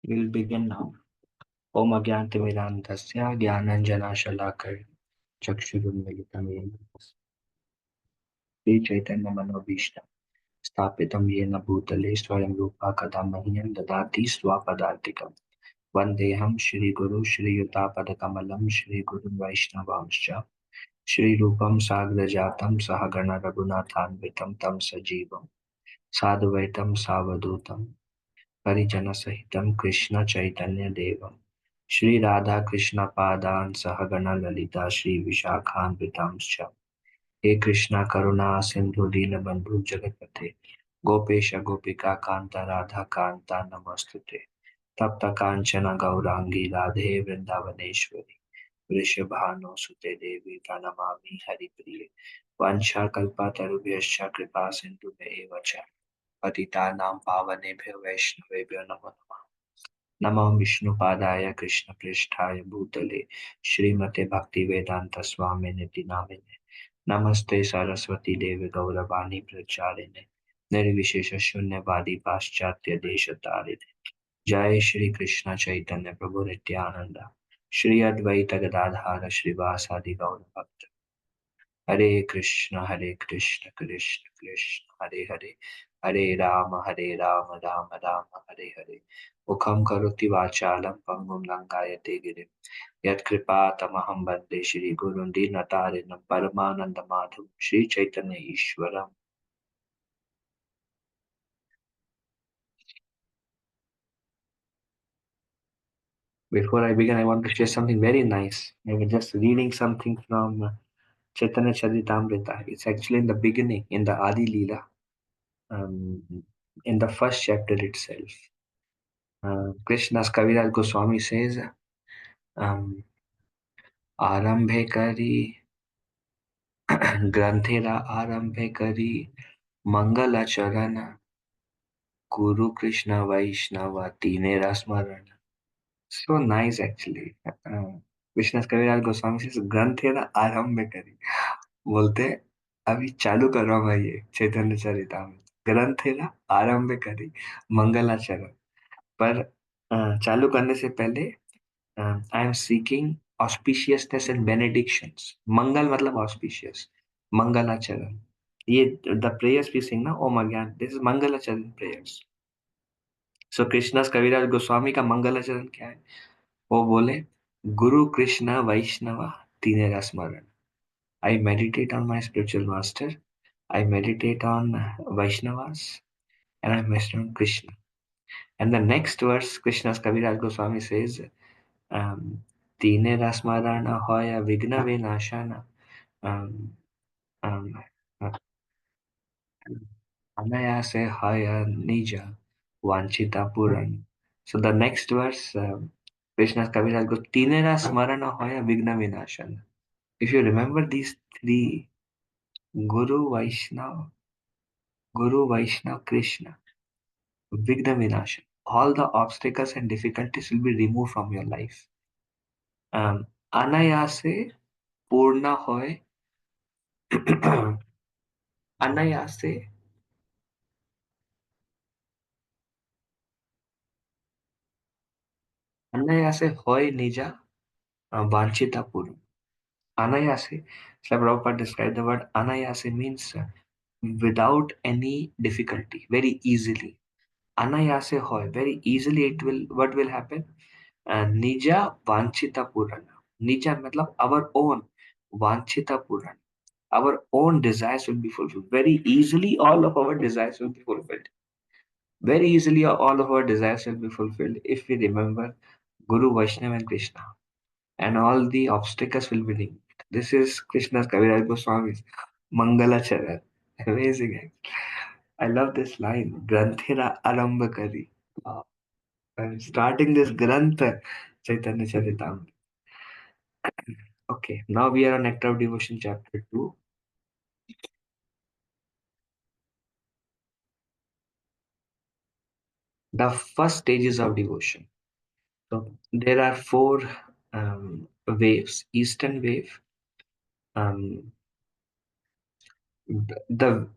We'll begin now. Om Agyantimirandasya Gyananjanashalakaya Chakshurunmilitam Yena Sri Chaitanya Manobhishtam Sthapitam Yena Bhutale Swayam Rupa Kadamahiyam Dadati Swapadartikam Vandeham Shri Guru Shri Yutapadakamalam Shri Guru Vaishnavamscha Shri Rupam Sagrajatam Sahagana Raghunathanvitam Tam Sajivam Sadhvaitam Savadutam Parijana Sahitam Krishna Chaitanya Devam Shri Radha Krishna Padan Sahagana Lalita Shri Vishakhanvitamscha He Krishna Karuna Sindhu Dinabandhu Jagatpate Gopesha Gopika Kanta Radha Kanta Namastute Tapta Kanchana Gaurangi Radhe Vrindavaneshwari Vrishabhano Sute Devi Pranamami Haripriye Vansha Kalpatarubhyascha Kripa Sindhu Eva Cha Patitanam Pavanebhyo Vaishnavebhyo Namo Namah नमः विष्णुपादाय कृष्णप्रेष्ठाय भूतले श्रीमते भक्तिवेदांत स्वामिनिति नामिने नमस्ते सरस्वती देवी गौरवाणी प्रचारिणे निर्विशेष शून्यवादी पाश्चात्य देशतारिणे जय श्री कृष्ण चैतन्य प्रभु नित्यानंद श्री अद्वैत गदाधार श्रीवासादि गौर भक्त हरे कृष्ण कृष्ण कृष्ण हरे हरे हरे राम राम राम हरे हरे मुखं करोति वाचालं पङ्गुं लङ्कायते गिरिं यत्कृपातमहं वन्दे श्रीगुरुं दीनतारिणं परमानन्दमाधवं Sri Chaitanya ईश्वरम्. Before I begin, I want to share something very nice. I was just reading something from Chaitanya Charitamrita. It's actually in the beginning, in the Adi Leela, um, in the first chapter itself. Krishna's Kaviraj Goswami says, um, आरंभे करी ग्रंथेरा आरंभे करी मंगलाचरण Guru Krishna Vaishnava Tinera Smaran. So nice actually. Vishwanath कविराज गोस्वामी से ग्रंथेरा आरंभ करी बोलते अभी चालू कर रहा हूँ मैं ये चैतन्य चरितामृत ग्रंथेरा आरंभ करी मंगलाचरण पर चालू करने से पहले I am seeking auspiciousness and benedictions मंगल मतलब ऑस्पिशियस मंगलाचरण ये द प्रेयर्स वी सिंग ना ओम अज्ञान दिस इज मंगलाचरण प्रेयर्स सो कृष्णा कविराज गोस्वामी का मंगलाचरण क्या है वो बोले गुरु कृष्ण वैष्णव तीनेरा स्मरण I meditate on my spiritual master I meditate on Vaishnavas and I meditate on Krishna and the next verse Krishna Kaviraj Goswami says तीनेरा स्मरण होय विघ्न विनाशन अनायासे हय निज वांछिता पूरण. So the next verse, Krishna Kaviraj goes, Tinera smarana hoya vigna vinashana. If you remember these three, Guru Vaishnav, Krishna, vigna vinashana, all the obstacles and difficulties will be removed from your life. Anayase purna hoy, anayase, anayase hoy nija vanchita puran. Anayase, Srila Prabhupada described the word anayase means without any difficulty, very easily. Anayase hoy, very easily it will, what will happen? Nija vanchita purana. Nija matlab our own vanchita purana. Our own desires will be fulfilled. Very easily all of our desires will be fulfilled. Very easily all of our desires will be fulfilled if we remember Guru, Vaishnava and Krishna. And all the obstacles will be removed. This is Krishna's Kaviraj Goswami's Mangalacharan. Amazing. I love this line. Granthira Arambha Kari. I'm starting this Grantha Chaitanya Charitamrita. Okay, now we are on Nectar of Devotion chapter 2. The first stages of devotion. So there are four waves. Eastern wave, um, the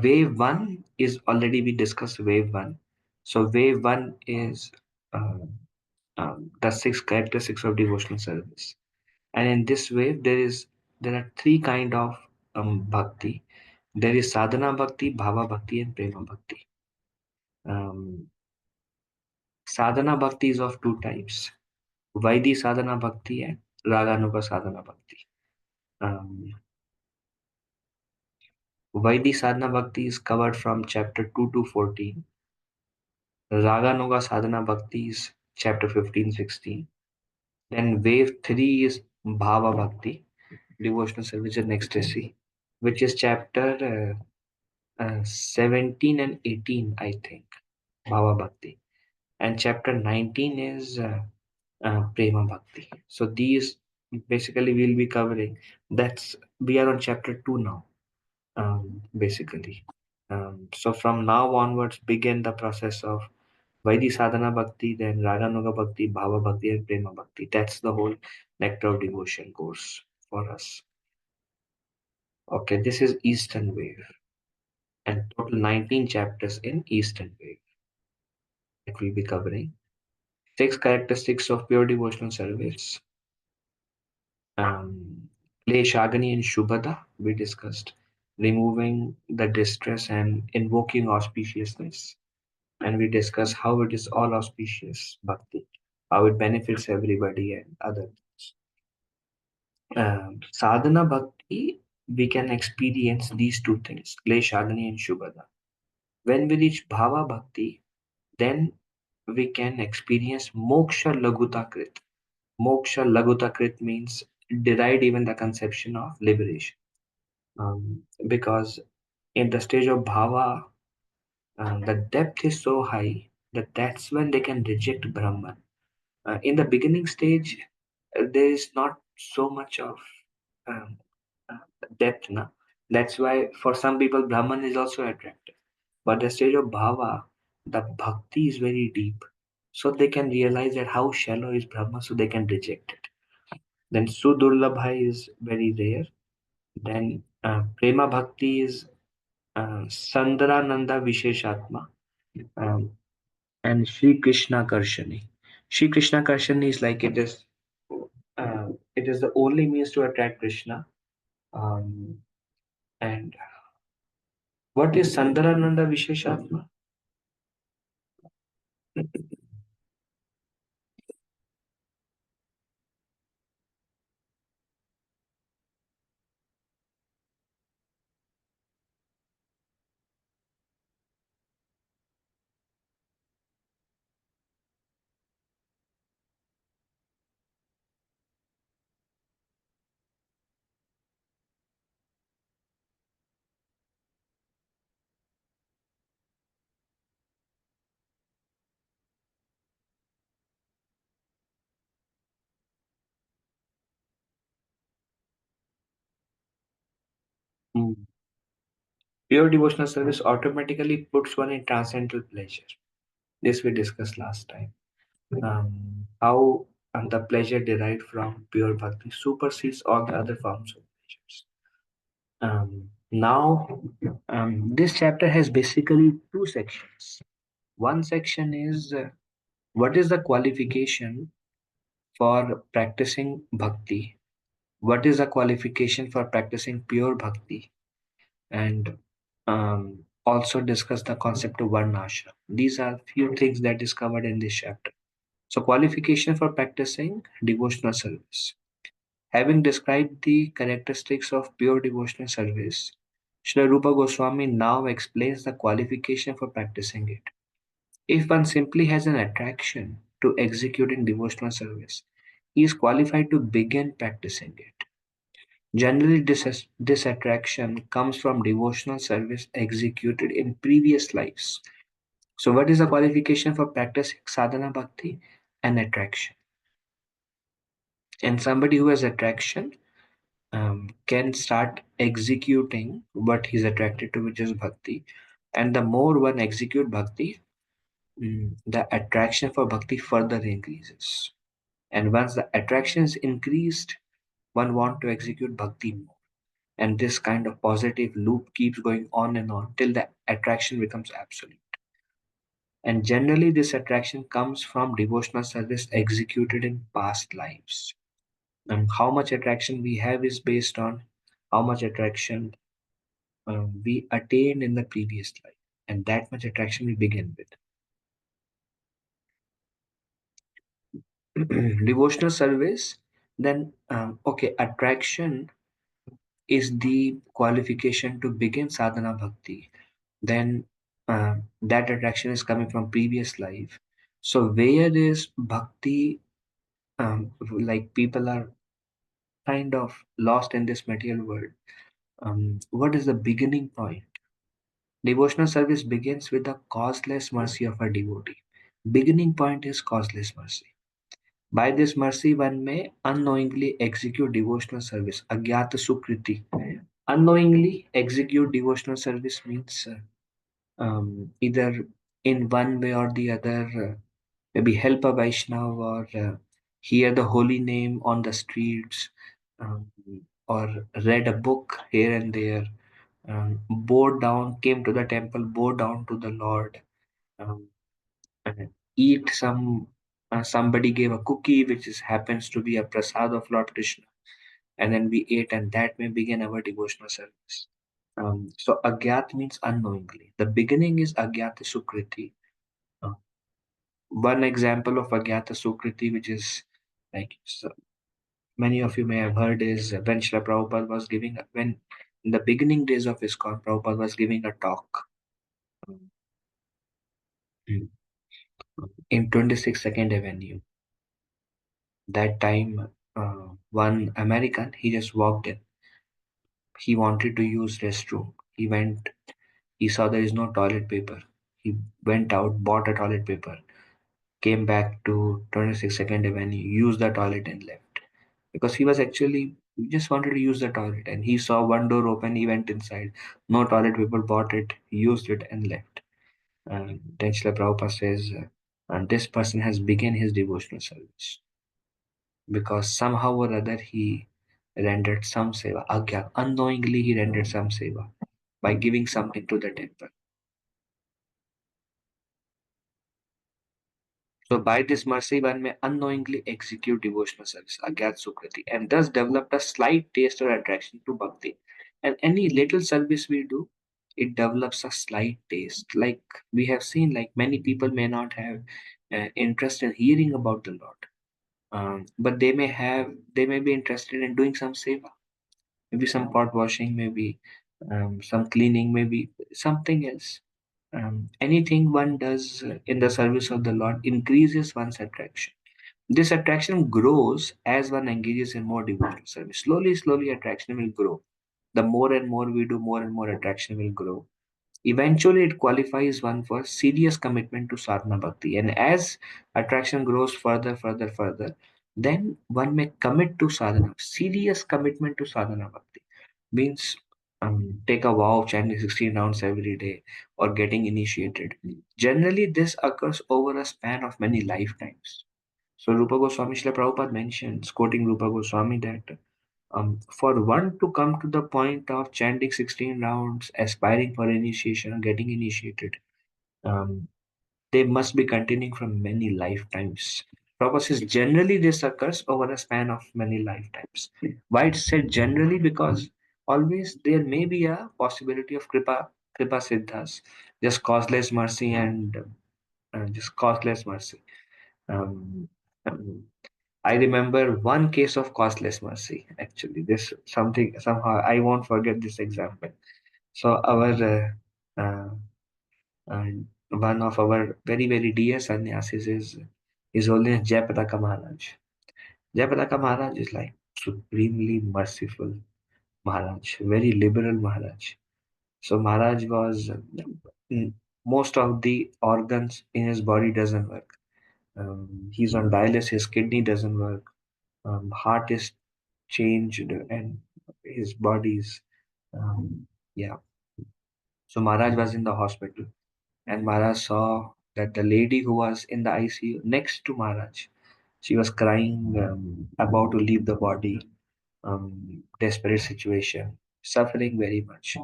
wave one is already we discussed wave one. So wave one is uh, the six characteristics of devotional service. And in this way, there are three kind of bhakti. There is sadhana bhakti, bhava bhakti, and prema bhakti. Um, Sadhana bhakti is of two types: Vaidhi sadhana bhakti and Raganuga sadhana bhakti. Um, Vaidhi sadhana bhakti is covered from chapter 2 to 14. Raganuga sadhana bhakti is chapter 15, 16. Then wave 3 is Bhava bhakti, devotional service and ecstasy, which is chapter 17 and 18, I think, Bhava bhakti. And chapter 19 is Prema bhakti. So these basically we'll be covering. That's We are on chapter 2 now, basically. So from now onwards, begin the process of Vaidhi sadhana bhakti, then Raganuga bhakti, Bhava bhakti, and Prema bhakti. That's the whole nectar of devotion course for us. Okay, this is Eastern Wave, and total 19 chapters in Eastern Wave that we'll be covering. Six characteristics of pure devotional service. Shagani and Shubhada, we discussed. Removing the distress and invoking auspiciousness. And we discussed how it is all auspicious bhakti, how it benefits everybody and others. Sadhana bhakti, we can experience these two things, Shagani and Shubhada. When we reach Bhava bhakti, then we can experience Moksha Lagutakrit. Moksha Lagutakrit means deride even the conception of liberation. Because in the stage of Bhava, the depth is so high that that's when they can reject Brahman. In the beginning stage, there is not so much of um, uh, depth. Na? That's why for some people, Brahman is also attractive. But the stage of Bhava, the bhakti is very deep. So they can realize that how shallow is Brahma, so they can reject it. Then Sudurlabha is very rare. Then Prema Bhakti is Sandarananda Visheshatma, um, and Sri Krishna Karshani. Sri Krishna Karshani is like it is the only means to attract Krishna. Um, and what is Sandarananda Visheshatma? Mm. Pure devotional service automatically puts one in transcendental pleasure. This we discussed last time. How the pleasure derived from pure bhakti supersedes all the other forms of pleasures. Now, this chapter has basically two sections. One section is what is the qualification for practicing bhakti? What is the qualification for practicing pure bhakti? And also discuss the concept of varnashram. These are few things that is covered in this chapter. So, qualification for practicing devotional service. Having described the characteristics of pure devotional service, Srila Rupa Goswami now explains the qualification for practicing it. If one simply has an attraction to executing devotional service, he is qualified to begin practicing it. Generally, this attraction comes from devotional service executed in previous lives. So, what is the qualification for practicing sadhana bhakti? An attraction. And somebody who has attraction can start executing what he's attracted to, which is bhakti. And the more one execute bhakti, the attraction for bhakti further increases. And once the attraction is increased, one want to execute bhakti more. And this kind of positive loop keeps going on and on till the attraction becomes absolute. And generally, this attraction comes from devotional service executed in past lives. And how much attraction we have is based on how much attraction we attained in the previous life. And that much attraction we begin with. Devotional service, then, okay, attraction is the qualification to begin sadhana bhakti. Then that attraction is coming from previous life. So where is bhakti? Like people are kind of lost in this material world. What is the beginning point? Devotional service begins with the causeless mercy of a devotee. Beginning point is causeless mercy. By this mercy, one may unknowingly execute devotional service. Agyata sukriti. Unknowingly execute devotional service means either in one way or the other, maybe help a Vaishnav or hear the holy name on the streets, um, or read a book here and there, bowed down, came to the temple, bowed down to the Lord, um, and eat some. Somebody gave a cookie, which happens to be a prasad of Lord Krishna, and then we ate, and that may begin our devotional service. So agyat means unknowingly. The beginning is agyata sukriti. Uh, One example of agyata sukriti, which is like many of you may have heard, is when Srila Prabhupada was giving, when in the beginning days of ISKCON, Prabhupada was giving a talk um, in 26 Second Avenue. That time, one American, he just walked in. He wanted to use restroom. He went, he saw there is no toilet paper. He went out, bought a toilet paper, came back to 26 Second Avenue, used the toilet and left. Because he was actually he just wanted to use the toilet and he saw one door open, he went inside. No toilet paper, bought it, used it and left. And then Srila Prabhupada says, and this person has begun his devotional service because somehow or other he rendered some seva, agya, unknowingly he rendered some seva by giving something to the temple. So by this mercy, one may unknowingly execute devotional service, agyat sukriti, and thus develop a slight taste or attraction to bhakti. And any little service we do, it develops a slight taste. Like we have seen, like many people may not have interest in hearing about the Lord, but they may be interested in doing some seva, maybe some pot washing, maybe some cleaning, maybe something else. Anything one does in the service of the Lord increases one's attraction. This attraction grows as one engages in more devotional service. Slowly, slowly, attraction will grow. The more and more we do, more and more attraction will grow. Eventually, it qualifies one for serious commitment to sadhana bhakti. And as attraction grows further, further, further, then one may commit to sadhana. Serious commitment to sadhana bhakti means take a vow of chanting 16 rounds every day or getting initiated. Generally, this occurs over a span of many lifetimes. So Rupa Goswami Srila Prabhupada mentions, quoting Rupa Goswami, that for one to come to the point of chanting 16 rounds, aspiring for initiation, or getting initiated, um, they must be continuing from many lifetimes. Prabhupada says generally this occurs over a span of many lifetimes. Why it's said generally? Because always there may be a possibility of kripa siddhas, just causeless mercy and just causeless mercy. Um, um, I remember one case of causeless mercy. Actually, this something somehow I won't forget this example. So our and one of our very very dear sannyasis is His Holiness Jayapataka Maharaj. Jayapataka Maharaj is like supremely merciful Maharaj, very liberal Maharaj. So Maharaj was most of the organs in his body doesn't work. He's on dialysis, his kidney doesn't work, heart is changed, and his body's yeah. So Maharaj was in the hospital, and Maharaj saw that the lady who was in the ICU next to Maharaj, she was crying, about to leave the body, desperate situation, suffering very much.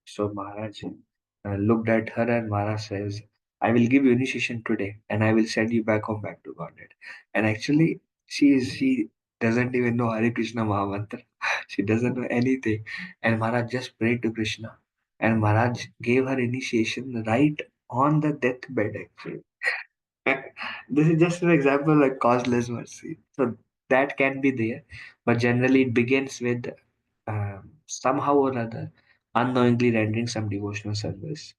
So Maharaj looked at her, and Maharaj says, I will give you initiation today, and I will send you back home, back to Godhead. And actually, she doesn't even know Hare Krishna Mahamantra. She doesn't know anything. And Maharaj just prayed to Krishna, and Maharaj gave her initiation right on the deathbed. Actually, this is just an example like causeless mercy. So that can be there, but generally it begins with somehow or other unknowingly rendering some devotional service.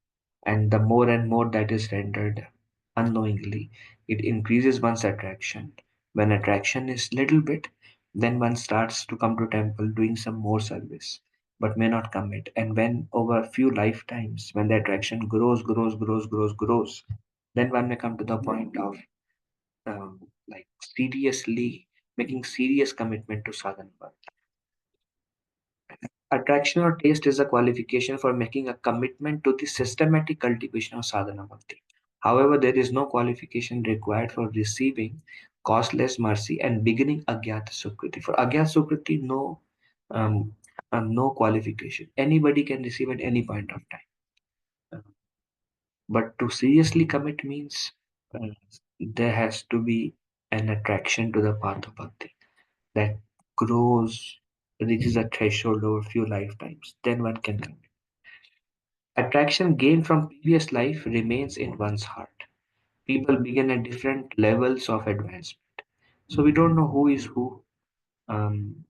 And the more and more that is rendered unknowingly, it increases one's attraction. When attraction is little bit, then one starts to come to temple doing some more service, but may not commit. And when over a few lifetimes, when the attraction grows, then one may come to the point of like seriously making serious commitment to sadhana. Attraction or taste is a qualification for making a commitment to the systematic cultivation of sadhana bhakti. However, there is no qualification required for receiving costless mercy and beginning agyata sukriti. For agyata sukriti, um, no qualification. Anybody can receive at any point of time. Uh, But to seriously commit means uh, there has to be an attraction to the path of bhakti that grows, reaches a threshold over few lifetimes. Then one can commit. Attraction gained from previous life remains in one's heart. People begin at different levels of advancement. So we don't know who is who.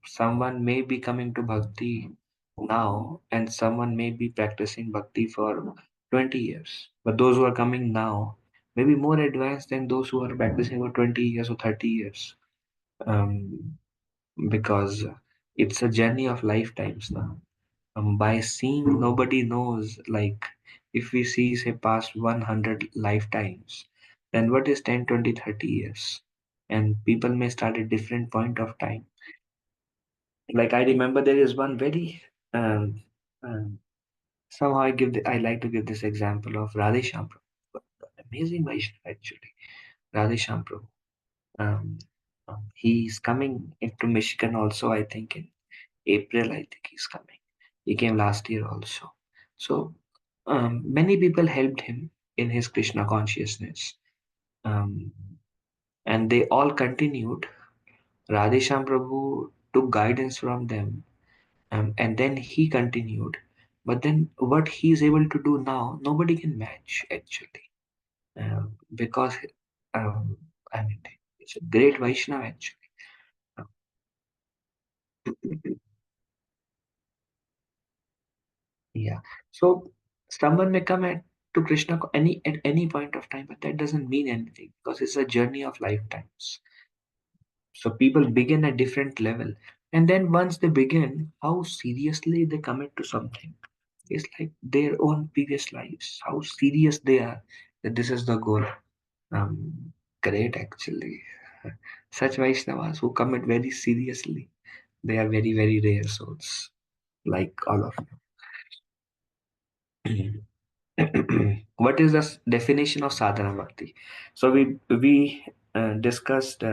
Someone may be coming to bhakti now, and someone may be practicing bhakti for 20 years. But those who are coming now may be more advanced than those who are practicing for 20 years or 30 years. Um, because it's a journey of lifetimes now. By seeing, nobody knows, like if we see say past 100 lifetimes, then what is 10, 20, 30 years? And people may start at different point of time. Like I remember there is one very um, um, somehow I like to give this example of Radhesham Prabhu, amazing Vaishnava actually. Radhesham Prabhu. Um, he's coming into Michigan also, I think in April, I think he's coming. He came last year also. So many people helped him in his Krishna consciousness. Um, and they all continued. Radhesham Prabhu took guidance from them, and then he continued. But then what he's able to do now, nobody can match actually. Because um, I mean, it's a great Vaishnava actually. Yeah. So someone may come to Krishna at any point of time, but that doesn't mean anything because it's a journey of lifetimes. So people begin at different level, and then once they begin, how seriously they commit to something is like their own previous lives. How serious they are that this is the goal. Great actually. Such Vaishnavas who commit very seriously, they are very very rare souls, like all of you. What is the definition of sadhana bhakti? So we discussed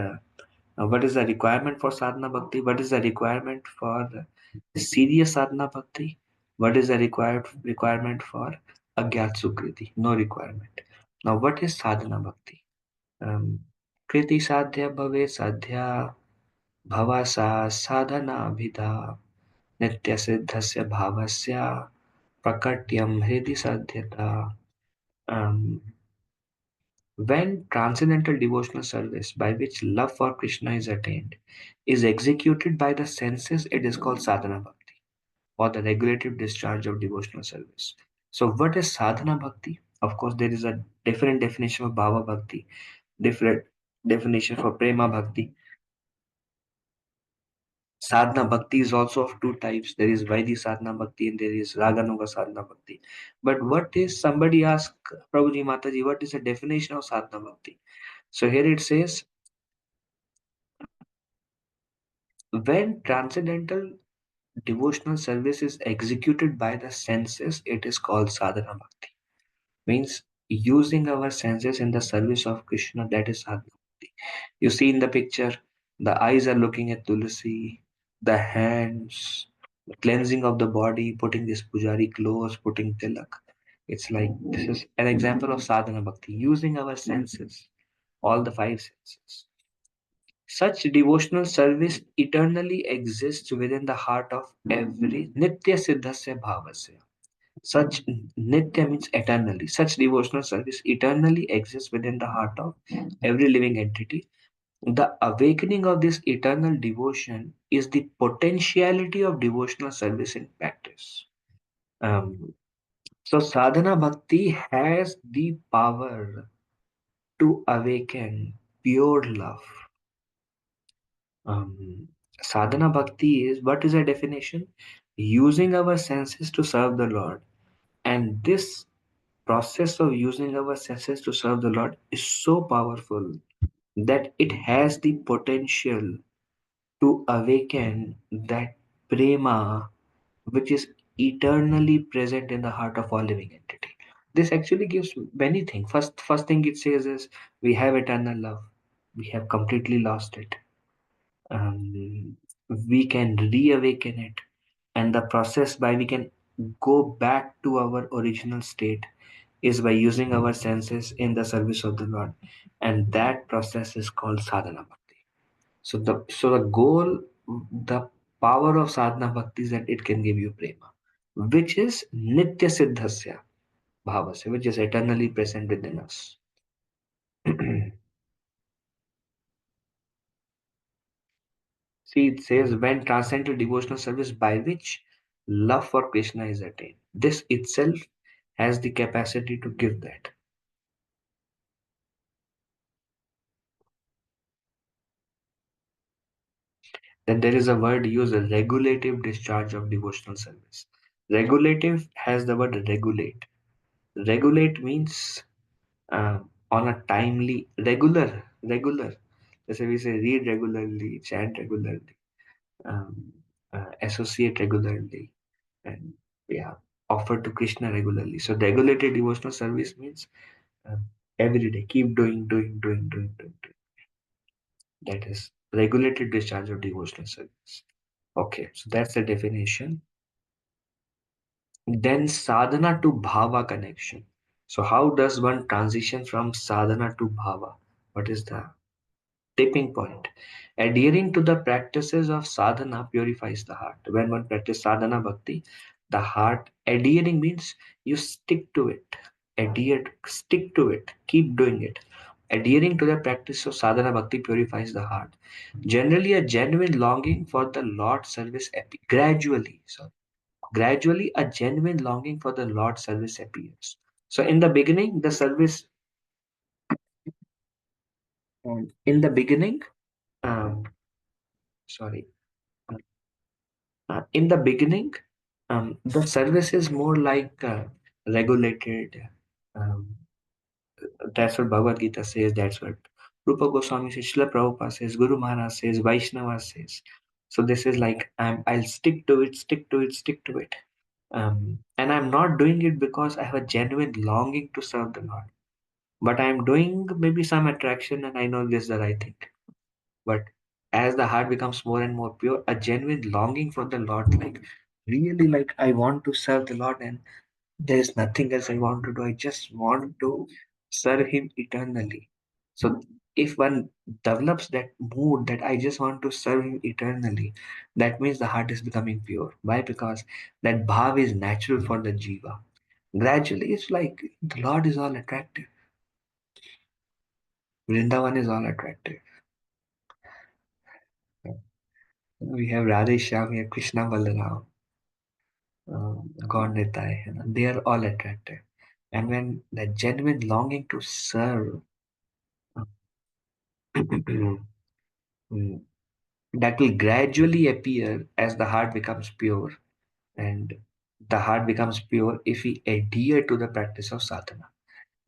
what is the requirement for sadhana bhakti, what is the requirement for serious sadhana bhakti, what is the requirement for agyat sukriti, no requirement. Now what is sadhana bhakti? um, kriti sadhya bhave sadhya bhava sa sadhana abhida nitya siddhasya bhavasya prakatyam hridi sadhyata. um, When transcendental devotional service by which love for Krishna is attained is executed by the senses, it is called sadhana bhakti or the regulative discharge of devotional service. So, what is sadhana bhakti? Of course, there is a different definition of bhava bhakti, different definition for prema bhakti. Sadhana bhakti is also of two types. There is Vaidhi sadhana bhakti and there is Raganuga sadhana bhakti. But what is, somebody asked Prabhuji Mataji, what is the definition of sadhana bhakti? So here it says, when transcendental devotional service is executed by the senses, it is called sadhana bhakti. Means using our senses in the service of Krishna, that is sadhana bhakti. You see in the picture, the eyes are looking at Tulasi, the hands, the cleansing of the body, putting this pujari clothes, putting tilak. It's like this is an example of sadhana bhakti, using our senses, all the five senses. Such devotional service eternally exists within the heart of every nitya siddhasya bhavasya. Such nitya means eternally. Such devotional service eternally exists within the heart of every living entity. The awakening of this eternal devotion is the potentiality of devotional service in practice. Um, so sadhana bhakti has the power to awaken pure love. Um, Sadhana bhakti is, what is a definition? Using our senses to serve the Lord. And this process of using our senses to serve the Lord is so powerful that it has the potential to awaken that prema which is eternally present in the heart of all living entity. This actually gives many things. First thing it says is we have eternal love. We have completely lost it. um, we can reawaken it, and the process by we can go back to our original state is by using our senses in the service of the Lord, and that process is called sadhana bhakti. So the goal, the power of sadhana bhakti is that it can give you prema, which is nitya siddhasya bhavasya, which is eternally present within us. See, it says when transcendental devotional service by which love for Krishna is attained. This itself has the capacity to give that. Then there is a word used, a regulative discharge of devotional service. Regulative has the word regulate. Regulate means on a timely, regular. Let's say we say read regularly, chant regularly, um, associate regularly, and yeah, offer to Krishna regularly. So regulated devotional service means every day keep doing. That is regulated discharge of devotional service. Okay, so that's the definition. Then sadhana to bhava connection. So how does one transition from sadhana to bhava? What is the tipping point? Adhering to the practices of sadhana purifies the heart. When one practices sadhana bhakti, the heart adhering means you stick to it. Adhere, stick to it, keep doing it. Adhering to the practice of sadhana bhakti purifies the heart. Generally, a genuine longing for the Lord's service gradually a genuine longing for the Lord's service appears. So in the beginning, the service, in the beginning, um, sorry, in the beginning, the service is more like regulated. Um, that's what Bhagavad Gita says. That's what Rupa Goswami says. Srila Prabhupada says. Guru Maharaj says. Vaishnava says. So this is like I'll stick to it, stick to it, stick to it. And I'm not doing it because I have a genuine longing to serve the Lord, but I'm doing maybe some attraction, and I know this is the right thing. But as the heart becomes more and more pure, a genuine longing for the Lord, like really, like I want to serve the Lord, and there is nothing else I want to do. I just want to serve Him eternally. So if one develops that mood that I just want to serve Him eternally, that means the heart is becoming pure. Why? Because that bhav is natural for the jiva. Gradually, it's like the Lord is all attractive. Vrindavan is all attractive. We have Radhe Shyam, we have Krishna Balaram, God Nitai. They are all attractive. And when the genuine longing to serve, that will gradually appear as the heart becomes pure. And the heart becomes pure if we adhere to the practice of sadhana.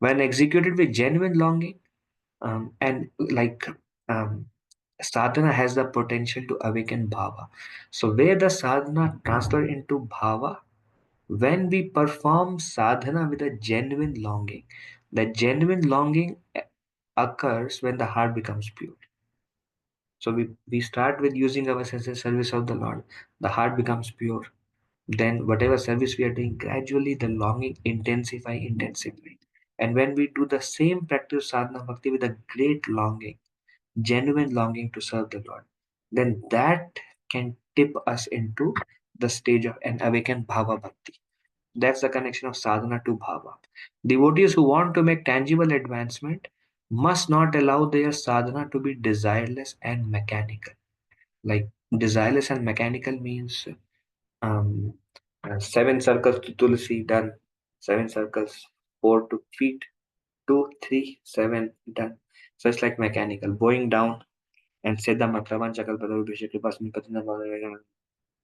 When executed with genuine longing, and like um, sadhana has the potential to awaken bhava. So where the sadhana transfer into bhava, when we perform sadhana with a genuine longing, the genuine longing occurs when the heart becomes pure. So we start with using our senses service of the Lord. The heart becomes pure. then whatever service we are doing, gradually the longing intensify. And when we do the same practice sadhana bhakti with a great longing, genuine longing to serve the Lord, then that can tip us into the stage of an awakened bhava bhakti. That's the connection of sadhana to bhava. Devotees who want to make tangible advancement must not allow their sadhana to be desireless and mechanical. Like, desireless and mechanical means um, 7 circles to Tulsi, done. 7 circles, 4 to feet, 2, 3, 7, done. So it's like mechanical, bowing down and say the mantra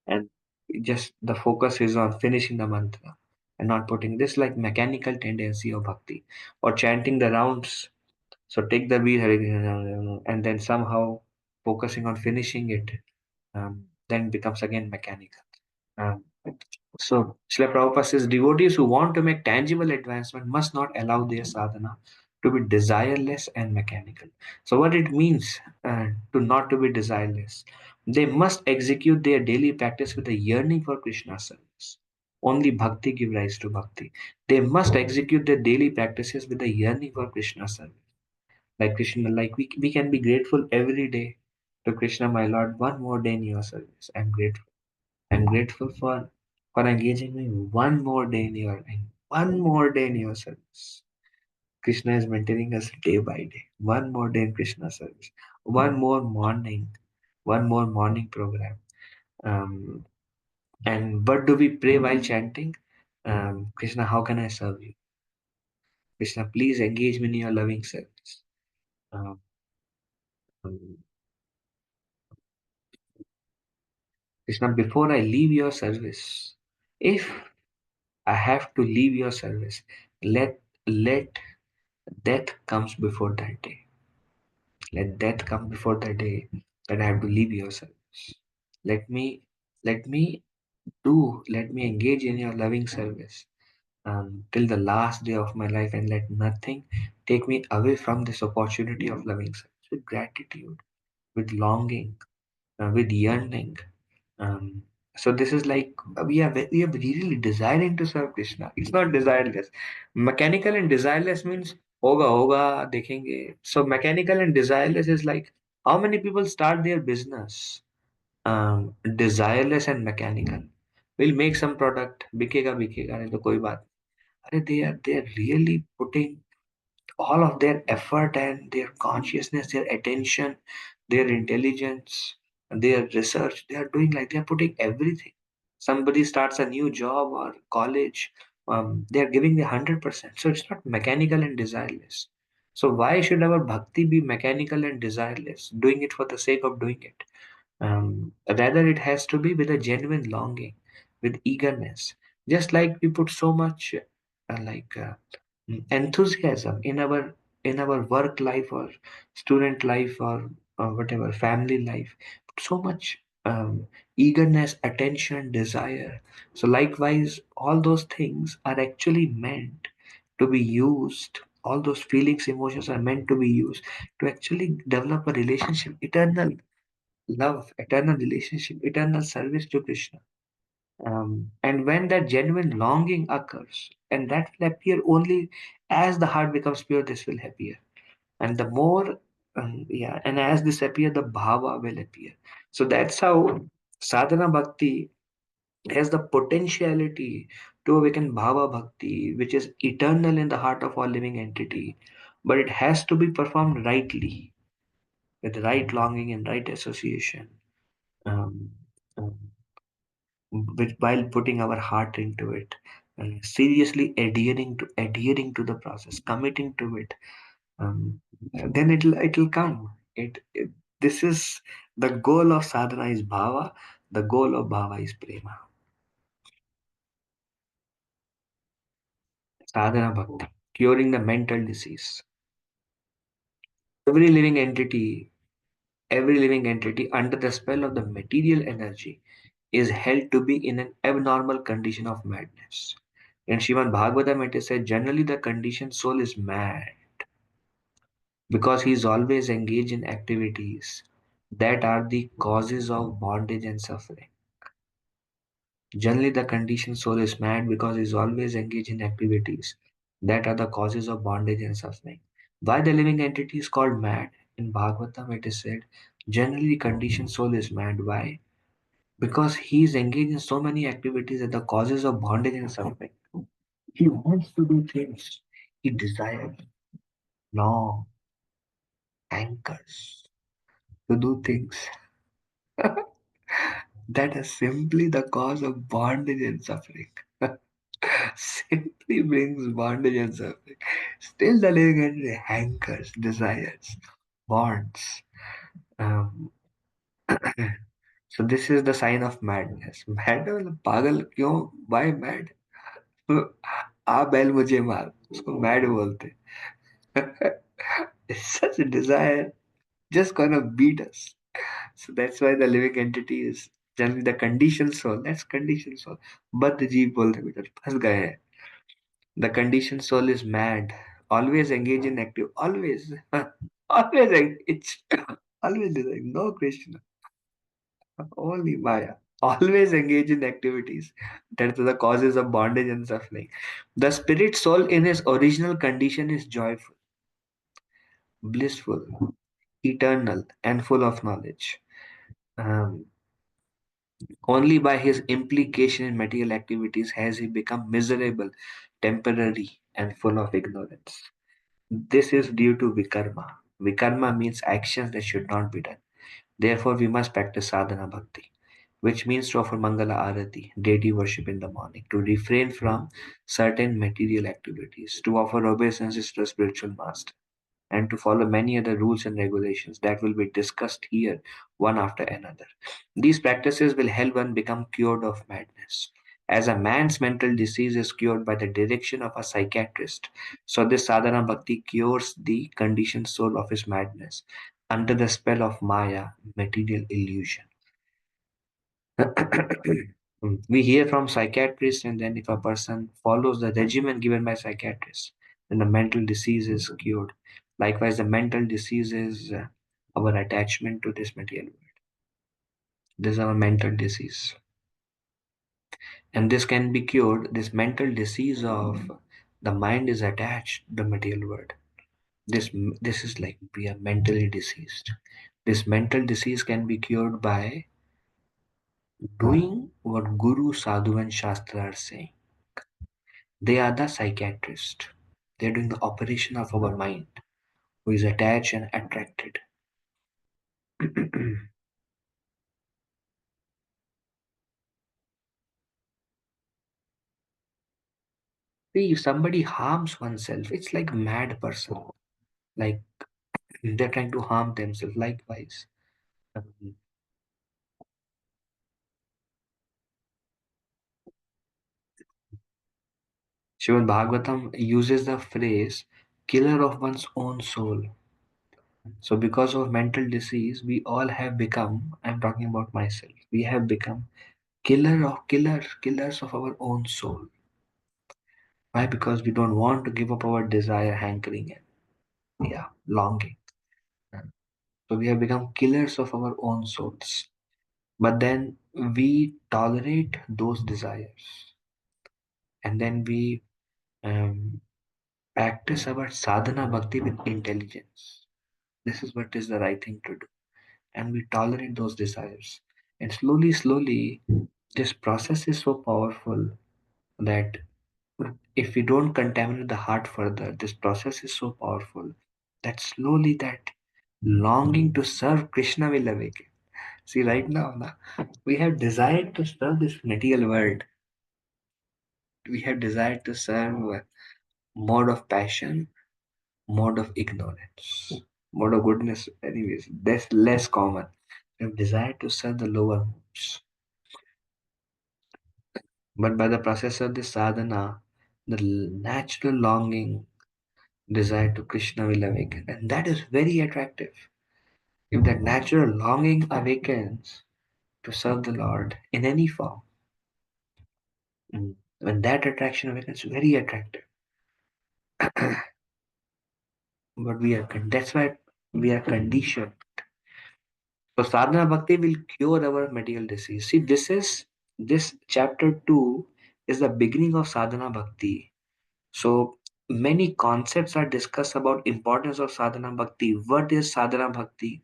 and just the focus is on finishing the mantra and not putting this like mechanical tendency of bhakti or chanting the rounds. So take the beat Hare Krishna, and then somehow focusing on finishing it, then becomes again mechanical. Um, so Srila Prabhupada says devotees who want to make tangible advancement must not allow their sadhana to be desireless and mechanical. So what it means to not to be desireless, they must execute their daily practice with a yearning for Krishna's service. Only bhakti give rise to bhakti. They must execute their daily practices with a yearning for Krishna's service. Like Krishna, like we can be grateful every day to Krishna, my Lord, one more day in your service. I'm grateful. I'm grateful for engaging me one more day in your one more day in your service. Krishna is maintaining us day by day. One more day in Krishna service. One more morning program. Um, and what do we pray while chanting? Krishna, how can I serve you? Krishna, please engage me in your loving service. Um, um, Krishna, before I leave your service, if I have to leave your service, let death comes before that day. Let death come before the day that I have to leave your service. Let me let me let me engage in your loving service till the last day of my life, and let nothing take me away from this opportunity of loving service. With gratitude, with longing, with yearning. Um, so this is like we are really desiring to serve Krishna. It's not desireless. Mechanical and desireless means hoga hoga dekhenge. So mechanical and desireless is like how many people start their business desireless and mechanical. We'll make some product, बिकेगा बिकेगा नहीं तो कोई बात नहीं. अरे they are really putting all of their effort and their consciousness, their attention, their intelligence, their research. They are doing like they are putting everything. Somebody starts a new job or college, they are giving the 100%. So it's not mechanical and desireless. So why should our bhakti be mechanical and desireless? Doing it for the sake of doing it. Rather, it has to be with a genuine longing, with eagerness. Just like we put so much enthusiasm in our work life or student life or whatever family life, so much eagerness, attention, desire. So likewise, all those things are actually meant to be used. All those feelings, emotions are meant to be used to actually develop a relationship, eternal love, eternal relationship, eternal service to Krishna. And when that genuine longing occurs, and that will appear only as the heart becomes pure, this will appear. And the more, and as this appear, the bhava will appear. So that's how sadhana bhakti has the potentiality to awaken bhava bhakti, which is eternal in the heart of all living entity. But it has to be performed rightly, with right longing and right association. Um, um, while putting our heart into it, seriously adhering to the process, committing to it, um, then it'll come. It This is the goal of sadhana is bhava. The goal of bhava is prema. Sadhana bhakti, curing the mental disease. Every living entity, every living entity under the spell of the material energy is held to be in an abnormal condition of madness. In Srimad Bhagavatam, it is said generally the conditioned soul is mad because he is always engaged in activities that are the causes of bondage and suffering. Generally, the conditioned soul is mad because it is always engaged in activities that are the causes of bondage and suffering. Why the living entity is called mad? In Bhagavatam, it is said, generally, the conditioned soul is mad. Why? Because he is engaged in so many activities that the causes of bondage and suffering. He wants to do things. He desires long anchors to do things that are simply the cause of bondage and suffering. Simply brings bondage and suffering. Still, the living entity hankers, desires, wants. Um, so this is the sign of madness. Mad मतलब पागल क्यों? Why mad? आ बैल मुझे मार. उसको mad बोलते. It's such a desire, just gonna beat us. So that's why the living entity is generally the conditioned soul. That's conditioned soul. बद्ध जीव बोलते बेटा फंस गए हैं. The conditioned soul is mad, always engaged in active, always, always engaged, always like no Krishna, only Maya, always engaged in activities that are the causes of bondage and suffering. The spirit soul in his original condition is joyful, blissful, eternal, and full of knowledge. Um, Only by his implication in material activities has he become miserable, temporary, and full of ignorance. This is due to vikarma. Vikarma means actions that should not be done. Therefore, we must practice sadhana bhakti, which means to offer Mangala Arati, deity worship in the morning, to refrain from certain material activities, to offer obeisances to a spiritual master, and to follow many other rules and regulations that will be discussed here one after another. These practices will help one become cured of madness. As a man's mental disease is cured by the direction of a psychiatrist, so this sadhana bhakti cures the conditioned soul of his madness under the spell of Maya, material illusion. We hear from psychiatrists, and then if a person follows the regimen given by psychiatrists, then the mental disease is cured. Likewise, the mental disease is our attachment to this material world. This is our mental disease, and this can be cured. This mental disease of the mind is attached to the material world. This is like we are mentally diseased. This mental disease can be cured by doing what Guru, Sadhu, and Shastra are saying. They are the psychiatrist. They're doing the operation of our mind, who is attached and attracted. See, if somebody harms oneself, it's like a mad person. Like they're trying to harm themselves. Likewise, um, Srimad Bhagavatam uses the phrase "killer of one's own soul." So, because of mental disease, we all have become. I'm talking about myself. We have become killers of our own soul. Why? Because we don't want to give up our desire, hankering, and yeah, longing. So we have become killers of our own souls. But then we tolerate those desires, and then we um, practice our sadhana bhakti with intelligence. This is what is the right thing to do, and we tolerate those desires. And slowly, slowly, this process is so powerful that if we don't contaminate the heart further, this process is so powerful that slowly that longing to serve Krishna will awaken. See, right now, we have desired to serve this material world. We have desired to serve a mode of passion, mode of ignorance, mode of goodness. Anyways, that's less common. We have desired to serve the lower modes. But by the process of this sadhana, the natural longing, desire to Krishna will awaken. And that is very attractive. If that natural longing awakens to serve the Lord in any form, when that attraction awakens, very attractive. But that's why we are conditioned. So sadhana bhakti will cure our material disease. See, This chapter 2 is the beginning of sadhana bhakti. So many concepts are discussed about importance of sadhana bhakti. What is sadhana bhakti?